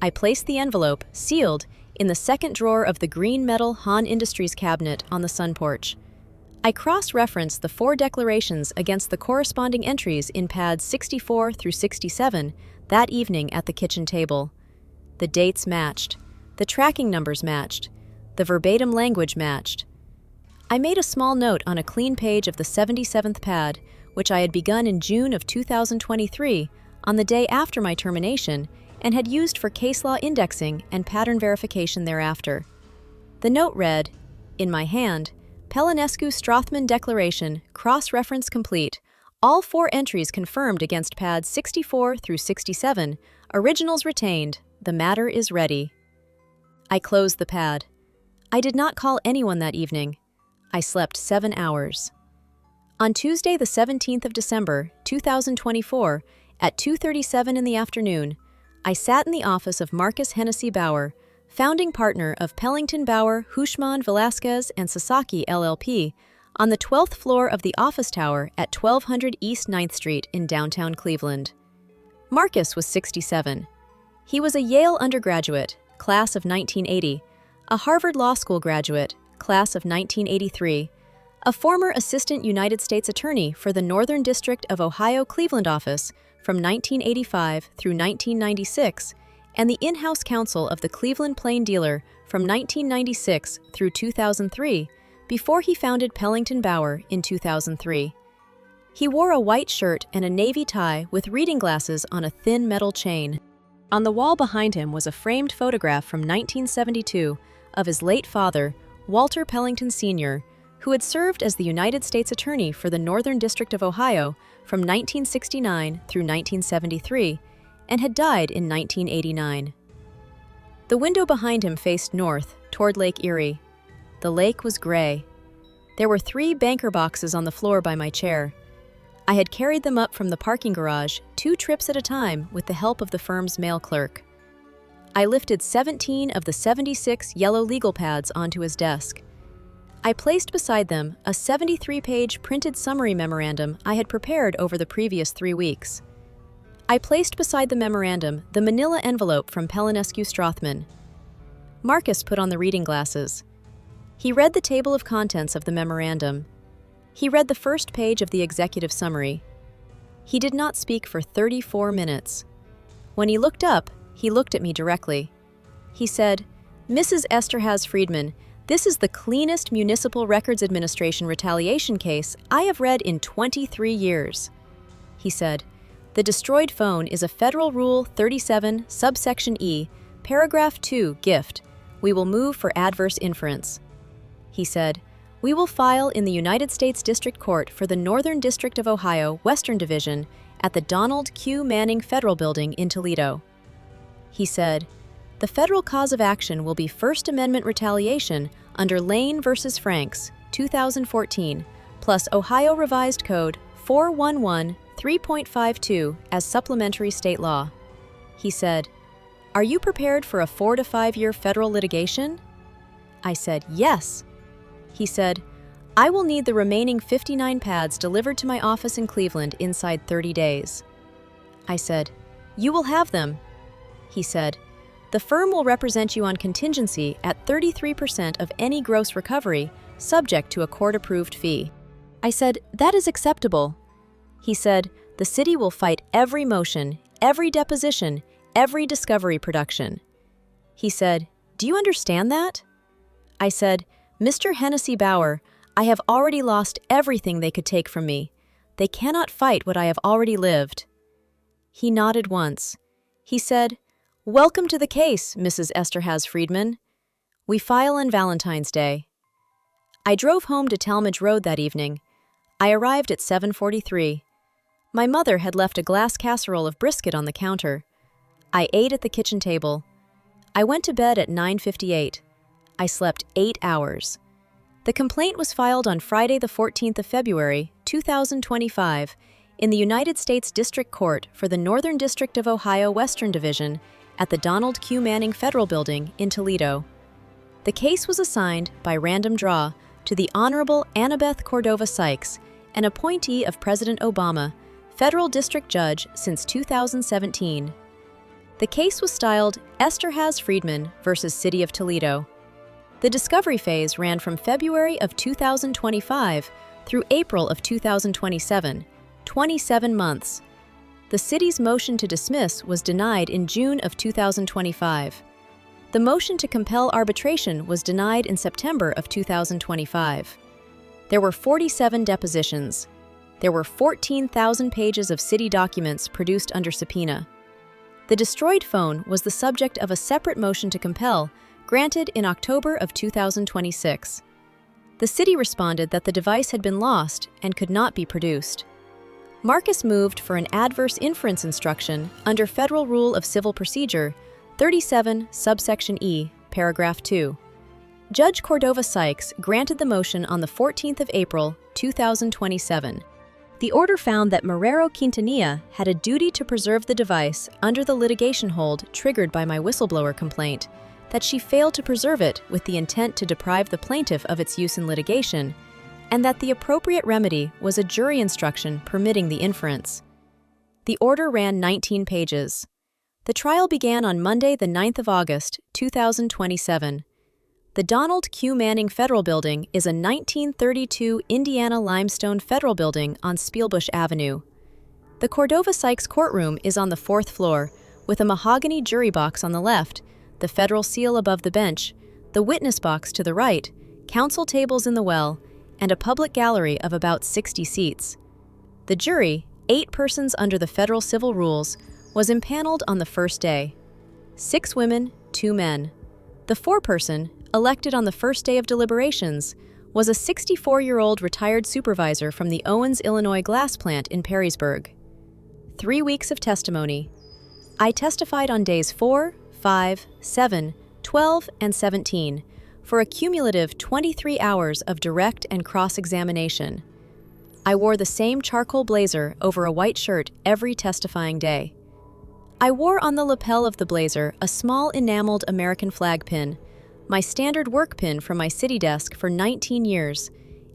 I placed the envelope, sealed, in the second drawer of the green metal Han Industries cabinet on the sun porch. I cross-referenced the 4 declarations against the corresponding entries in pads 64 through 67 that evening at the kitchen table. The dates matched. The tracking numbers matched. The verbatim language matched. I made a small note on a clean page of the 77th pad, which I had begun in June of 2023, on the day after my termination, and had used for case law indexing and pattern verification thereafter. The note read, "In my hand, Pelinescu-Strothman Declaration, cross-reference complete, all 4 entries confirmed against pads 64 through 67, originals retained, the matter is ready." I closed the pad. I did not call anyone that evening. I slept 7 hours. On Tuesday, the 17th of December, 2024, at 2:37 in the afternoon, I sat in the office of Marcus Hennessy Bauer, founding partner of Pellington Bauer, Hushman, Velasquez, and Sasaki LLP, on the 12th floor of the office tower at 1200 East 9th Street in downtown Cleveland. Marcus was 67. He was a Yale undergraduate, class of 1980, a Harvard Law School graduate, class of 1983, a former assistant United States attorney for the Northern District of Ohio Cleveland office from 1985 through 1996, and the in-house counsel of the Cleveland Plain Dealer from 1996 through 2003, before he founded Pellington Bauer in 2003. He wore a white shirt and a navy tie with reading glasses on a thin metal chain. On the wall behind him was a framed photograph from 1972 of his late father, Walter Pellington Sr., who had served as the United States Attorney for the Northern District of Ohio from 1969 through 1973, and had died in 1989. The window behind him faced north, toward Lake Erie. The lake was gray. There were 3 banker boxes on the floor by my chair. I had carried them up from the parking garage 2 trips at a time with the help of the firm's mail clerk. I lifted 17 of the 76 yellow legal pads onto his desk. I placed beside them a 73-page printed summary memorandum I had prepared over the previous 3 weeks. I placed beside the memorandum the manila envelope from Pelinescu-Strothman. Marcus put on the reading glasses. He read the table of contents of the memorandum. He read the first page of the executive summary. He did not speak for 34 minutes. When he looked up, he looked at me directly. He said, "Mrs. Esterhaz Friedman, this is the cleanest Municipal Records Administration retaliation case I have read in 23 years. He said, "The destroyed phone is a Federal Rule 37, subsection E, paragraph 2, gift. We will move for adverse inference." He said, "We will file in the United States District Court for the Northern District of Ohio, Western Division, at the Donald Q. Manning Federal Building in Toledo." He said, "The federal cause of action will be First Amendment retaliation under Lane v. Franks, 2014, plus Ohio Revised Code 411.3.52 as supplementary state law." He said, "Are you prepared for a 4 to 5 year federal litigation?" I said, "Yes." He said, "I will need the remaining 59 pads delivered to my office in Cleveland inside 30 days. I said, "You will have them." He said, "The firm will represent you on contingency at 33% of any gross recovery, subject to a court-approved fee." I said, "That is acceptable." He said, "The city will fight every motion, every deposition, every discovery production." He said, "Do you understand that?" I said, "Mr. Hennessy Bauer, I have already lost everything they could take from me. They cannot fight what I have already lived." He nodded once. He said, "Welcome to the case, Mrs. Esterhaz Friedman. We file on Valentine's Day." I drove home to Talmadge Road that evening. I arrived at 7:43. My mother had left a glass casserole of brisket on the counter. I ate at the kitchen table. I went to bed at 9:58. I slept 8 hours. The complaint was filed on Friday the 14th of February, 2025, in the United States District Court for the Northern District of Ohio Western Division at the Donald Q. Manning Federal Building in Toledo. The case was assigned by random draw to the Honorable Annabeth Cordova Sykes, an appointee of President Obama, federal district judge since 2017. The case was styled Esterhaz Friedman versus City of Toledo. The discovery phase ran from February of 2025 through April of 2027, 27 months. The city's motion to dismiss was denied in June of 2025. The motion to compel arbitration was denied in September of 2025. There were 47 depositions. There were 14,000 pages of city documents produced under subpoena. The destroyed phone was the subject of a separate motion to compel, granted in October of 2026. The city responded that the device had been lost and could not be produced. Marcus moved for an adverse inference instruction under Federal Rule of Civil Procedure 37, subsection E, paragraph 2. Judge Cordova Sykes granted the motion on the 14th of April, 2027. The order found that Marrero Quintanilla had a duty to preserve the device under the litigation hold triggered by my whistleblower complaint, that she failed to preserve it with the intent to deprive the plaintiff of its use in litigation, and that the appropriate remedy was a jury instruction permitting the inference. The order ran 19 pages. The trial began on Monday, the 9th of August, 2027. The Donald Q. Manning Federal Building is a 1932 Indiana limestone federal building on Spielbush Avenue. The Cordova Sykes courtroom is on the 4th floor, with a mahogany jury box on the left, the federal seal above the bench, the witness box to the right, counsel tables in the well, and a public gallery of about 60 seats. The jury, 8 persons under the federal civil rules, was impaneled on the first day. 6 women, 2 men. The 4-person, elected on the first day of deliberations, was a 64-year-old retired supervisor from the Owens, Illinois glass plant in Perrysburg. 3 weeks of testimony. I testified on days 4, 5, 7, 12, and 17 for a cumulative 23 hours of direct and cross-examination. I wore the same charcoal blazer over a white shirt every testifying day. I wore on the lapel of the blazer a small enameled American flag pin, my standard work pin from my city desk for 19 years,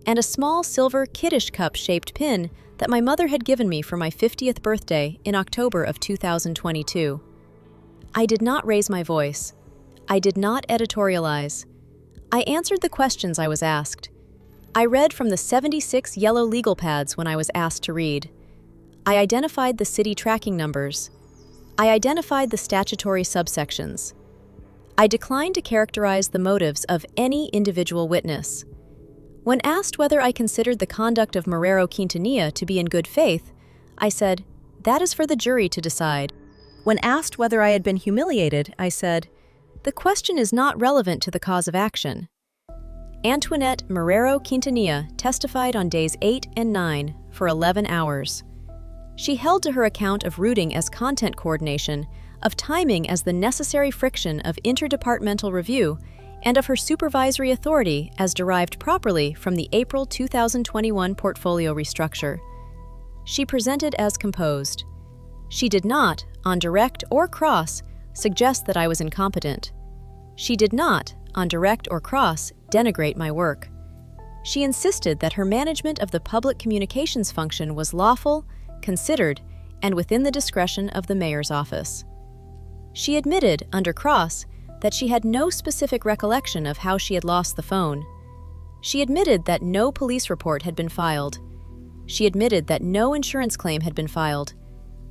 and a small silver kiddish cup-shaped pin that my mother had given me for my 50th birthday in October of 2022. I did not raise my voice. I did not editorialize. I answered the questions I was asked. I read from the 76 yellow legal pads when I was asked to read. I identified the city tracking numbers. I identified the statutory subsections. I declined to characterize the motives of any individual witness. When asked whether I considered the conduct of Marrero Quintanilla to be in good faith, I said, "That is for the jury to decide." When asked whether I had been humiliated, I said, "The question is not relevant to the cause of action." Antoinette Marrero Quintanilla testified on days 8 and 9 for 11 hours. She held to her account of routing as content coordination, of timing as the necessary friction of interdepartmental review, and of her supervisory authority as derived properly from the April 2021 portfolio restructure. She presented as composed. She did not, on direct or cross, suggest that I was incompetent. She did not, on direct or cross, denigrate my work. She insisted that her management of the public communications function was lawful, considered, and within the discretion of the mayor's office. She admitted, under cross, that she had no specific recollection of how she had lost the phone. She admitted that no police report had been filed. She admitted that no insurance claim had been filed.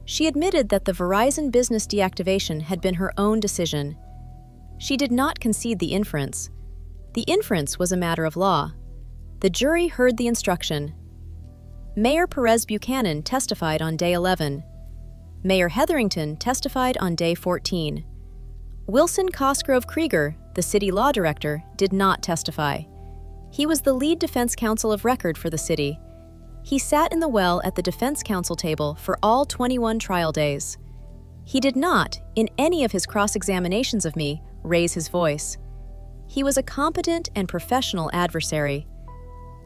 She admitted that the Verizon business deactivation had been her own decision. She did not concede the inference. The inference was a matter of law. The jury heard the instruction. Mayor Perez Buchanan testified on day 11. Mayor Hetherington testified on day 14. Wilson Cosgrove Krieger, the city law director, did not testify. He was the lead defense counsel of record for the city. He sat in the well at the defense counsel table for all 21 trial days. He did not, in any of his cross-examinations of me, raise his voice. He was a competent and professional adversary.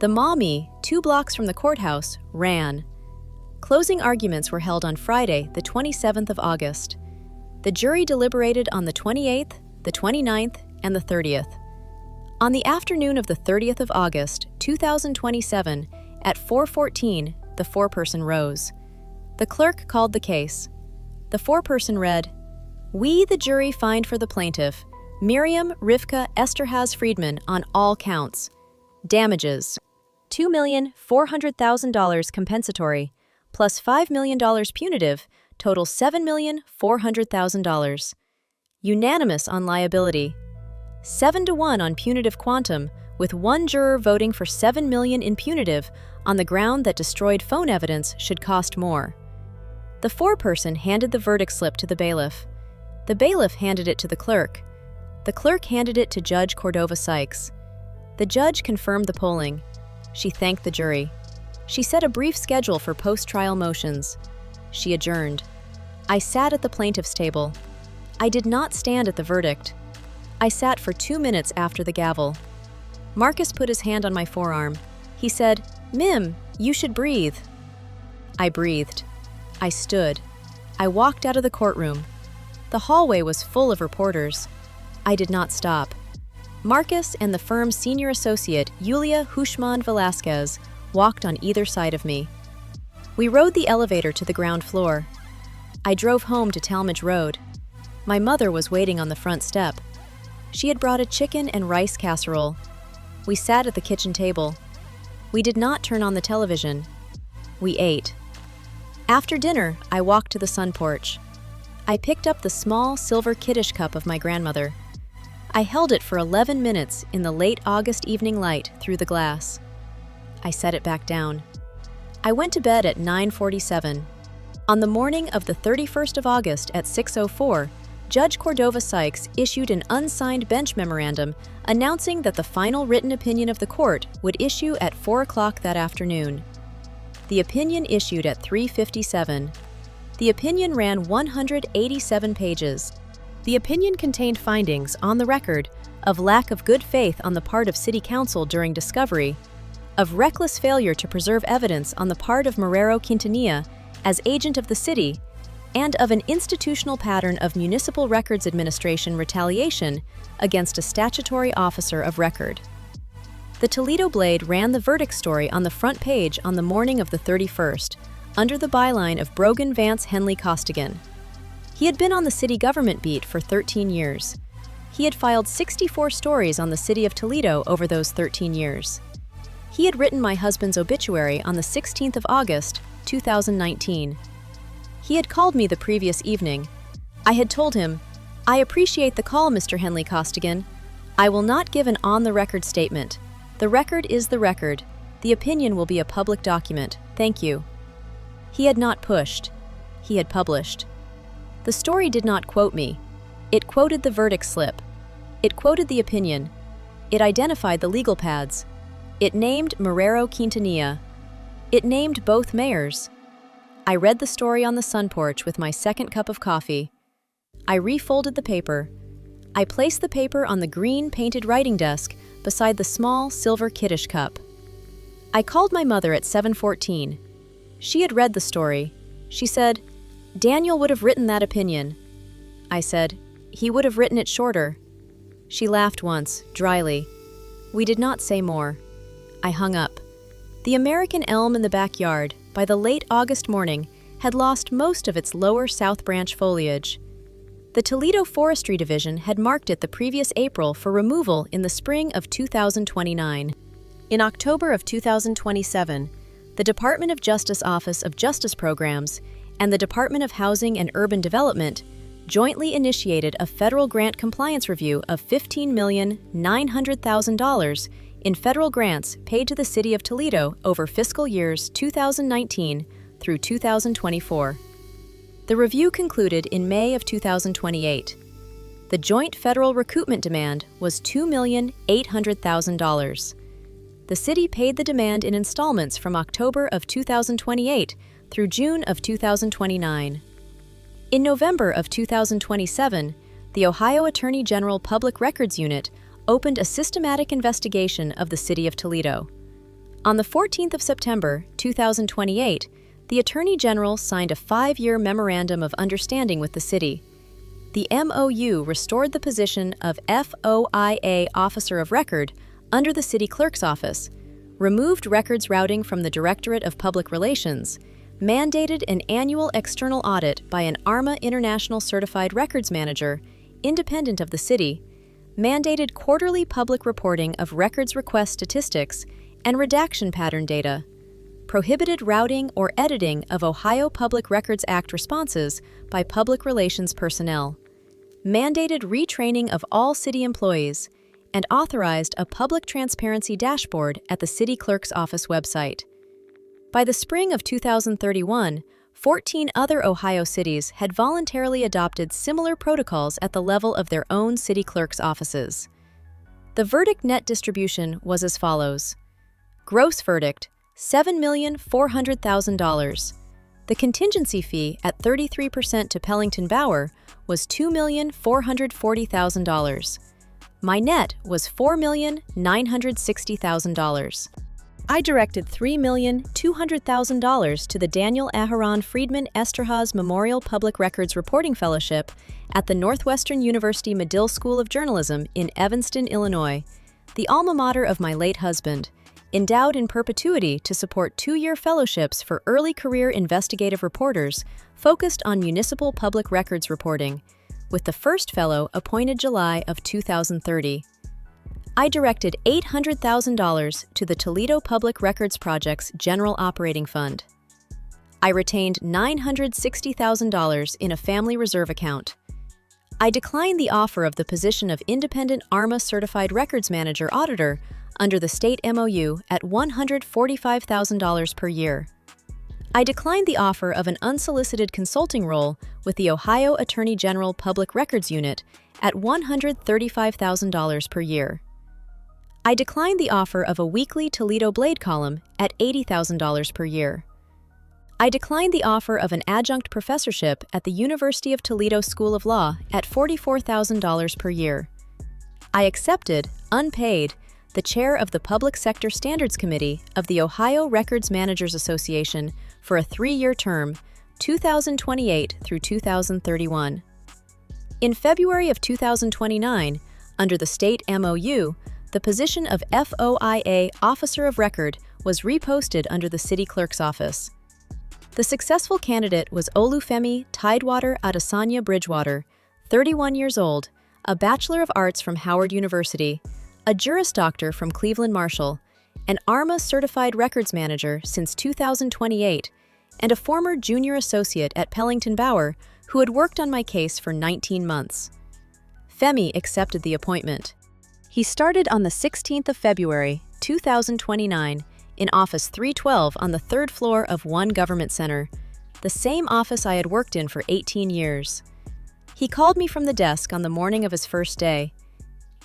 The mommy, 2 blocks from the courthouse, ran. Closing arguments were held on Friday, the 27th of August. The jury deliberated on the 28th, the 29th, and the 30th. On the afternoon of the 30th of August, 2027, at 4:14, the foreperson rose. The clerk called the case. The foreperson read, "We, the jury, find for the plaintiff, Miriam Rivka Esterhaz Friedman, on all counts. Damages: $2,400,000 compensatory, plus $5 million punitive, total $7,400,000. Unanimous on liability. 7-1 on punitive quantum, with 1 juror voting for $7 million in punitive on the ground that destroyed phone evidence should cost more." The foreperson handed the verdict slip to the bailiff. The bailiff handed it to the clerk. The clerk handed it to Judge Cordova Sykes. The judge confirmed the polling. She thanked the jury. She set a brief schedule for post-trial motions. She adjourned. I sat at the plaintiff's table. I did not stand at the verdict. I sat for 2 minutes after the gavel. Marcus put his hand on my forearm. He said, "Mim, you should breathe." I breathed. I stood. I walked out of the courtroom. The hallway was full of reporters. I did not stop. Marcus and the firm's senior associate, Yulia Hushman Velasquez, walked on either side of me. We rode the elevator to the ground floor. I drove home to Talmadge Road. My mother was waiting on the front step. She had brought a chicken and rice casserole. We sat at the kitchen table. We did not turn on the television. We ate. After dinner, I walked to the sun porch. I picked up the small silver kiddish cup of my grandmother. I held it for 11 minutes in the late August evening light through the glass. I set it back down. I went to bed at 9:47. On the morning of the 31st of August at 6:04, Judge Cordova Sykes issued an unsigned bench memorandum announcing that the final written opinion of the court would issue at 4 o'clock that afternoon. The opinion issued at 3:57. The opinion ran 187 pages. The opinion contained findings, on the record, of lack of good faith on the part of City Council during discovery, of reckless failure to preserve evidence on the part of Marrero Quintanilla as agent of the city, and of an institutional pattern of Municipal Records Administration retaliation against a statutory officer of record. The Toledo Blade ran the verdict story on the front page on the morning of the 31st, under the byline of Brogan Vance Henley Costigan. He had been on the city government beat for 13 years. He had filed 64 stories on the city of Toledo over those 13 years. He had written my husband's obituary on the 16th of August, 2019. He had called me the previous evening. I had told him, "I appreciate the call, Mr. Henley Costigan. I will not give an on-the-record statement. The record is the record. The opinion will be a public document. Thank you." He had not pushed. He had published. The story did not quote me. It quoted the verdict slip. It quoted the opinion. It identified the legal pads. It named Marrero Quintanilla. It named both mayors. I read the story on the sun porch with my second cup of coffee. I refolded the paper. I placed the paper on the green painted writing desk beside the small silver kiddish cup. I called my mother at 7:14. She had read the story. She said, "Daniel would have written that opinion." I said, "He would have written it shorter." She laughed once, dryly. We did not say more. I hung up. The American elm in the backyard, by the late August morning, had lost most of its lower South Branch foliage. The Toledo Forestry Division had marked it the previous April for removal in the spring of 2029. In October of 2027, the Department of Justice Office of Justice Programs and the Department of Housing and Urban Development jointly initiated a federal grant compliance review of $15,900,000 in federal grants paid to the City of Toledo over fiscal years 2019 through 2024. The review concluded in May of 2028. The joint federal recoupment demand was $2,800,000. The city paid the demand in installments from October of 2028 through June of 2029. In November of 2027, the Ohio Attorney General Public Records Unit opened a systematic investigation of the city of Toledo. On the 14th of September 2028, the Attorney General signed a 5-year Memorandum of Understanding with the city. The MOU restored the position of FOIA Officer of Record under the City Clerk's Office, removed records routing from the Directorate of Public Relations, mandated an annual external audit by an ARMA International Certified Records Manager, independent of the city, mandated quarterly public reporting of records request statistics and redaction pattern data, prohibited routing or editing of Ohio Public Records Act responses by public relations personnel, mandated retraining of all city employees, and authorized a public transparency dashboard at the city clerk's office website. By the spring of 2031, 14 other Ohio cities had voluntarily adopted similar protocols at the level of their own city clerk's offices. The verdict net distribution was as follows. Gross verdict, $7,400,000. The contingency fee at 33% to Pellington Bower was $2,440,000. My net was $4,960,000. I directed $3,200,000 to the Daniel Aharon Friedman Esterhazy Memorial Public Records Reporting Fellowship at the Northwestern University Medill School of Journalism in Evanston, Illinois, the alma mater of my late husband, endowed in perpetuity to support 2-year fellowships for early career investigative reporters focused on municipal public records reporting, with the first fellow appointed July of 2030. I directed $800,000 to the Toledo Public Records Project's General Operating Fund. I retained $960,000 in a family reserve account. I declined the offer of the position of Independent ARMA Certified Records Manager Auditor under the state MOU at $145,000 per year. I declined the offer of an unsolicited consulting role with the Ohio Attorney General Public Records Unit at $135,000 per year. I declined the offer of a weekly Toledo Blade column at $80,000 per year. I declined the offer of an adjunct professorship at the University of Toledo School of Law at $44,000 per year. I accepted, unpaid, the chair of the Public Sector Standards Committee of the Ohio Records Managers Association for a 3-year term, 2028 through 2031. In February of 2029, under the state MOU, the position of FOIA Officer of Record was reposted under the city clerk's office. The successful candidate was Olufemi Tidewater Adesanya Bridgewater, 31 years old, a Bachelor of Arts from Howard University, a Juris Doctor from Cleveland Marshall, an ARMA Certified Records Manager since 2028, and a former junior associate at Pellington Bower who had worked on my case for 19 months. Femi accepted the appointment. He started on the 16th of February, 2029, in Office 312 on the 3rd floor of One Government Center, the same office I had worked in for 18 years. He called me from the desk on the morning of his first day.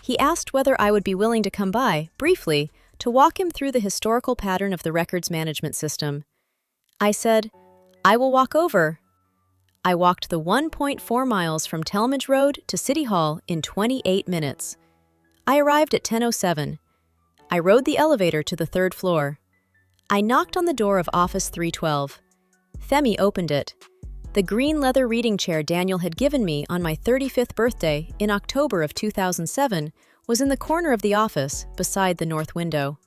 He asked whether I would be willing to come by, briefly, to walk him through the historical pattern of the records management system. I said, "I will walk over." I walked the 1.4 miles from Talmadge Road to City Hall in 28 minutes. I arrived at 10:07. I rode the elevator to the 3rd floor. I knocked on the door of Office 312. Femi opened it. The green leather reading chair Daniel had given me on my 35th birthday in October of 2007 was in the corner of the office, beside the north window.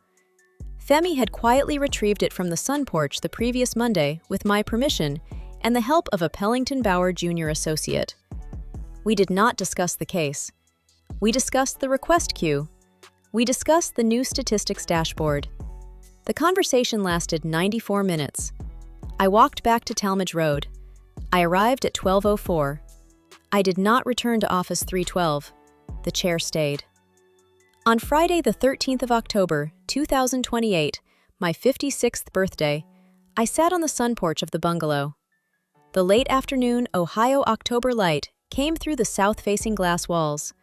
Femi had quietly retrieved it from the sun porch the previous Monday with my permission and the help of a Pellington Bower junior associate. We did not discuss the case. We discussed the request queue. We discussed the new statistics dashboard. The conversation lasted 94 minutes. I walked back to Talmadge Road. I arrived at 12:04. I did not return to Office 312. The chair stayed. On Friday, the 13th of October, 2028, my 56th birthday, I sat on the sun porch of the bungalow. The late afternoon Ohio October light came through the south-facing glass walls.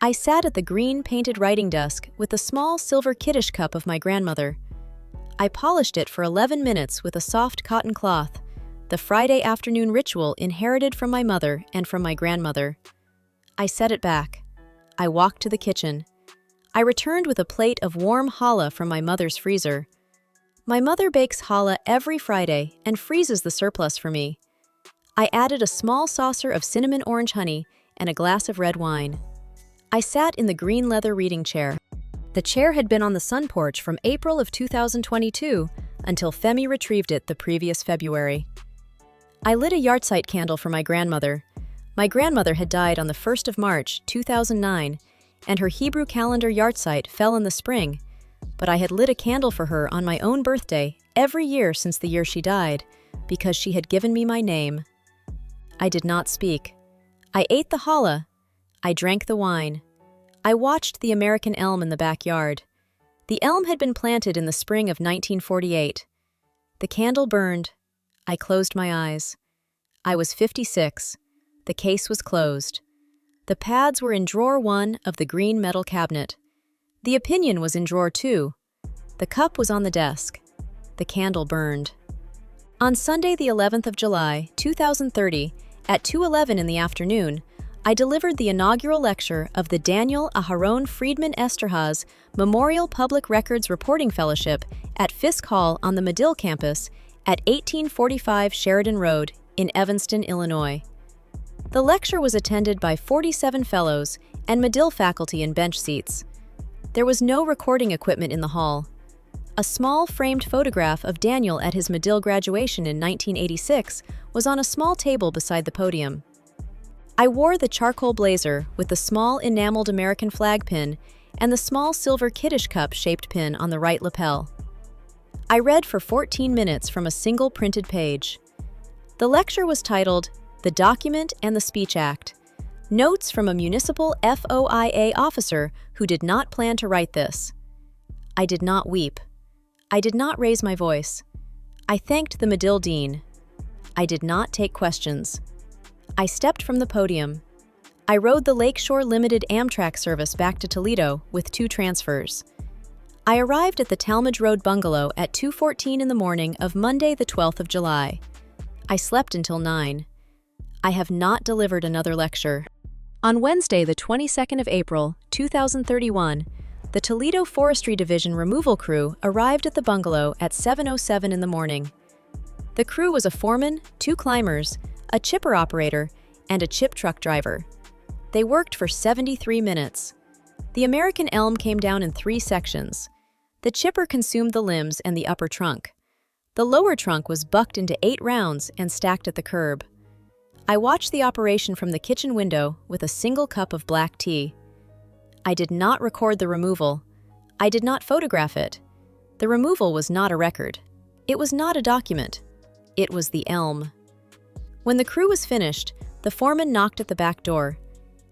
I sat at the green painted writing desk with the small silver kiddish cup of my grandmother. I polished it for 11 minutes with a soft cotton cloth, the Friday afternoon ritual inherited from my mother and from my grandmother. I set it back. I walked to the kitchen. I returned with a plate of warm challah from my mother's freezer. My mother bakes challah every Friday and freezes the surplus for me. I added a small saucer of cinnamon orange honey and a glass of red wine. I sat in the green leather reading chair. The chair had been on the sun porch from April of 2022 until Femi retrieved it the previous February. I lit a Yahrzeit candle for my grandmother. My grandmother had died on the 1st of March, 2009, and her Hebrew calendar Yahrzeit fell in the spring, but I had lit a candle for her on my own birthday every year since the year she died, because she had given me my name. I did not speak. I ate the challah. I drank the wine. I watched the American elm in the backyard. The elm had been planted in the spring of 1948. The candle burned. I closed my eyes. I was 56. The case was closed. The pads were in drawer 1 of the green metal cabinet. The opinion was in drawer 2. The cup was on the desk. The candle burned. On Sunday, the 11th of July, 2030, at 2:11 in the afternoon, I delivered the inaugural lecture of the Daniel Aharon Friedman Esterhaz Memorial Public Records Reporting Fellowship at Fisk Hall on the Medill campus at 1845 Sheridan Road in Evanston, Illinois. The lecture was attended by 47 fellows and Medill faculty in bench seats. There was no recording equipment in the hall. A small framed photograph of Daniel at his Medill graduation in 1986 was on a small table beside the podium. I wore the charcoal blazer with the small enameled American flag pin and the small silver kiddish cup-shaped pin on the right lapel. I read for 14 minutes from a single printed page. The lecture was titled, "The Document and the Speech Act. Notes from a Municipal FOIA Officer Who Did Not Plan to Write This." I did not weep. I did not raise my voice. I thanked the Medill Dean. I did not take questions. I stepped from the podium. I rode the Lakeshore Limited Amtrak service back to Toledo with 2 transfers. I arrived at the Talmadge Road bungalow at 2:14 in the morning of Monday, the 12th of July. I slept until 9. I have not delivered another lecture. On Wednesday, the 22nd of April, 2031, the Toledo Forestry Division removal crew arrived at the bungalow at 7:07 in the morning. The crew was a foreman, 2 climbers, a chipper operator, and a chip truck driver. They worked for 73 minutes. The American elm came down in 3 sections. The chipper consumed the limbs and the upper trunk. The lower trunk was bucked into 8 rounds and stacked at the curb. I watched the operation from the kitchen window with a single cup of black tea. I did not record the removal. I did not photograph it. The removal was not a record. It was not a document. It was the elm. When the crew was finished, the foreman knocked at the back door.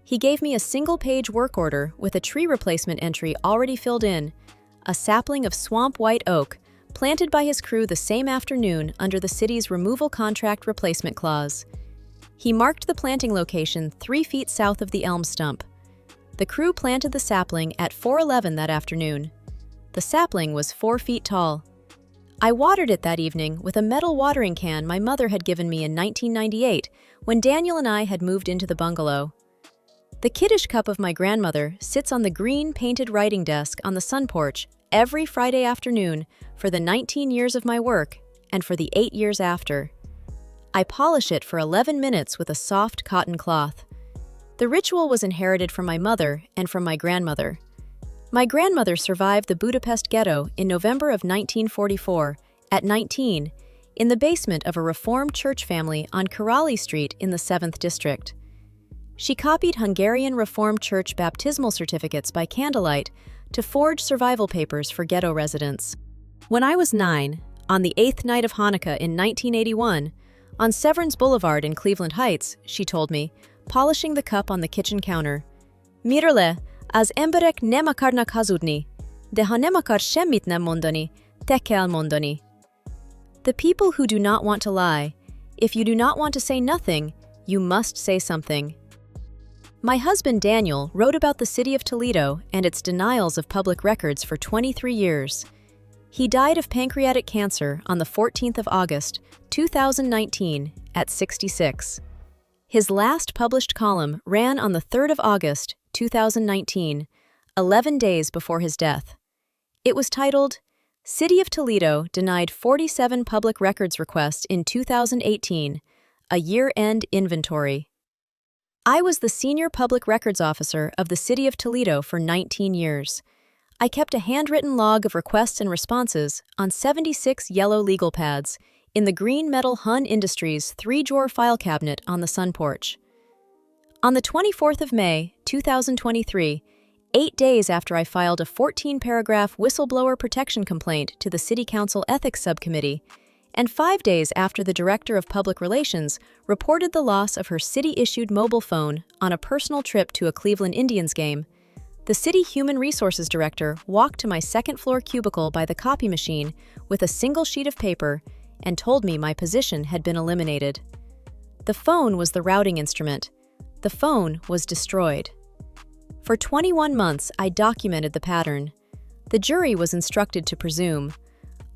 He gave me a single-page work order with a tree replacement entry already filled in, a sapling of swamp white oak planted by his crew the same afternoon under the city's removal contract replacement clause. He marked the planting location 3 feet south of the elm stump. The crew planted the sapling at 4:11 that afternoon. The sapling was 4 feet tall. I watered it that evening with a metal watering can my mother had given me in 1998 when Daniel and I had moved into the bungalow. The kiddish cup of my grandmother sits on the green painted writing desk on the sun porch every Friday afternoon for the 19 years of my work and for the 8 years after. I polish it for 11 minutes with a soft cotton cloth. The ritual was inherited from my mother and from my grandmother. My grandmother survived the Budapest ghetto in November of 1944, at 19, in the basement of a Reformed church family on Karali Street in the 7th District. She copied Hungarian Reformed Church baptismal certificates by candlelight to forge survival papers for ghetto residents. When I was 9, on the 8th night of Hanukkah in 1981, on Severance Boulevard in Cleveland Heights, she told me, polishing the cup on the kitchen counter, "Mirle, az emberek nem akarnak hazudni, de ha nem akar semmit nem mondani, te kell mondani." The people who do not want to lie, if you do not want to say nothing, you must say something. My husband Daniel wrote about the city of Toledo and its denials of public records for 23 years. He died of pancreatic cancer on the 14th of August, 2019, at 66. His last published column ran on the 3rd of August, 2019, 11 days before his death. It was titled, "City of Toledo Denied 47 Public Records Requests in 2018, a Year-End Inventory." I was the Senior Public Records Officer of the City of Toledo for 19 years. I kept a handwritten log of requests and responses on 76 yellow legal pads in the green metal Hun Industries 3-drawer file cabinet on the sun porch. On the 24th of May, 2023, 8 days after I filed a 14-paragraph whistleblower protection complaint to the City Council Ethics Subcommittee, and 5 days after the Director of Public Relations reported the loss of her city-issued mobile phone on a personal trip to a Cleveland Indians game, the City Human Resources Director walked to my second-floor cubicle by the copy machine with a single sheet of paper and told me my position had been eliminated. The phone was the routing instrument. The phone was destroyed. For 21 months, I documented the pattern. The jury was instructed to presume.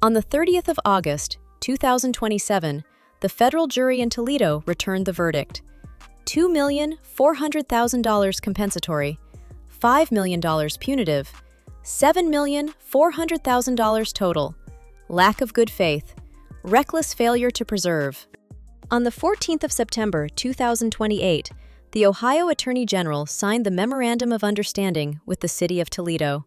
On the 30th of August, 2027, the federal jury in Toledo returned the verdict. $2,400,000 compensatory, $5 million punitive, $7,400,000 total, lack of good faith, reckless failure to preserve. On the 14th of September 2028, the Ohio Attorney General signed the Memorandum of Understanding with the City of Toledo.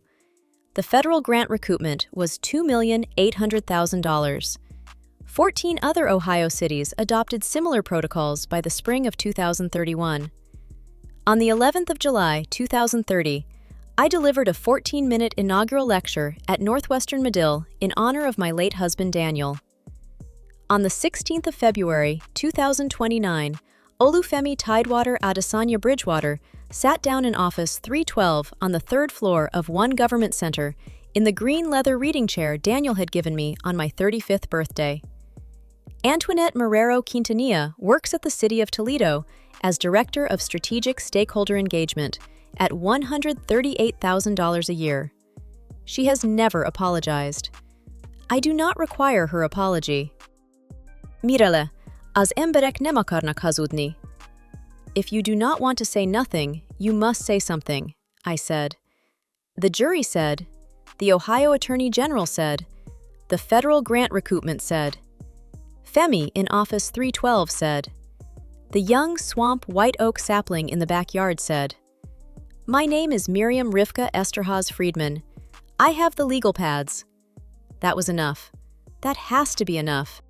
The federal grant recoupment was $2,800,000. 14 other Ohio cities adopted similar protocols by the spring of 2031. On the 11th of July, 2030, I delivered a 14-minute inaugural lecture at Northwestern Medill in honor of my late husband Daniel. On the 16th of February, 2029, Olufemi Tidewater Adesanya Bridgewater sat down in Office 312 on the 3rd floor of One Government Center in the green leather reading chair Daniel had given me on my 35th birthday. Antoinette Marrero Quintanilla works at the City of Toledo as Director of Strategic Stakeholder Engagement at $138,000 a year. She has never apologized. I do not require her apology. Mirale, az emberek nem akarnak hazudni. If you do not want to say nothing, you must say something, I said. The jury said. The Ohio Attorney General said. The federal grant recoupment said. Femi in Office 312 said. The young swamp white oak sapling in the backyard said. My name is Miriam Rivka Esterhaz Friedman. I have the legal pads. That was enough. That has to be enough.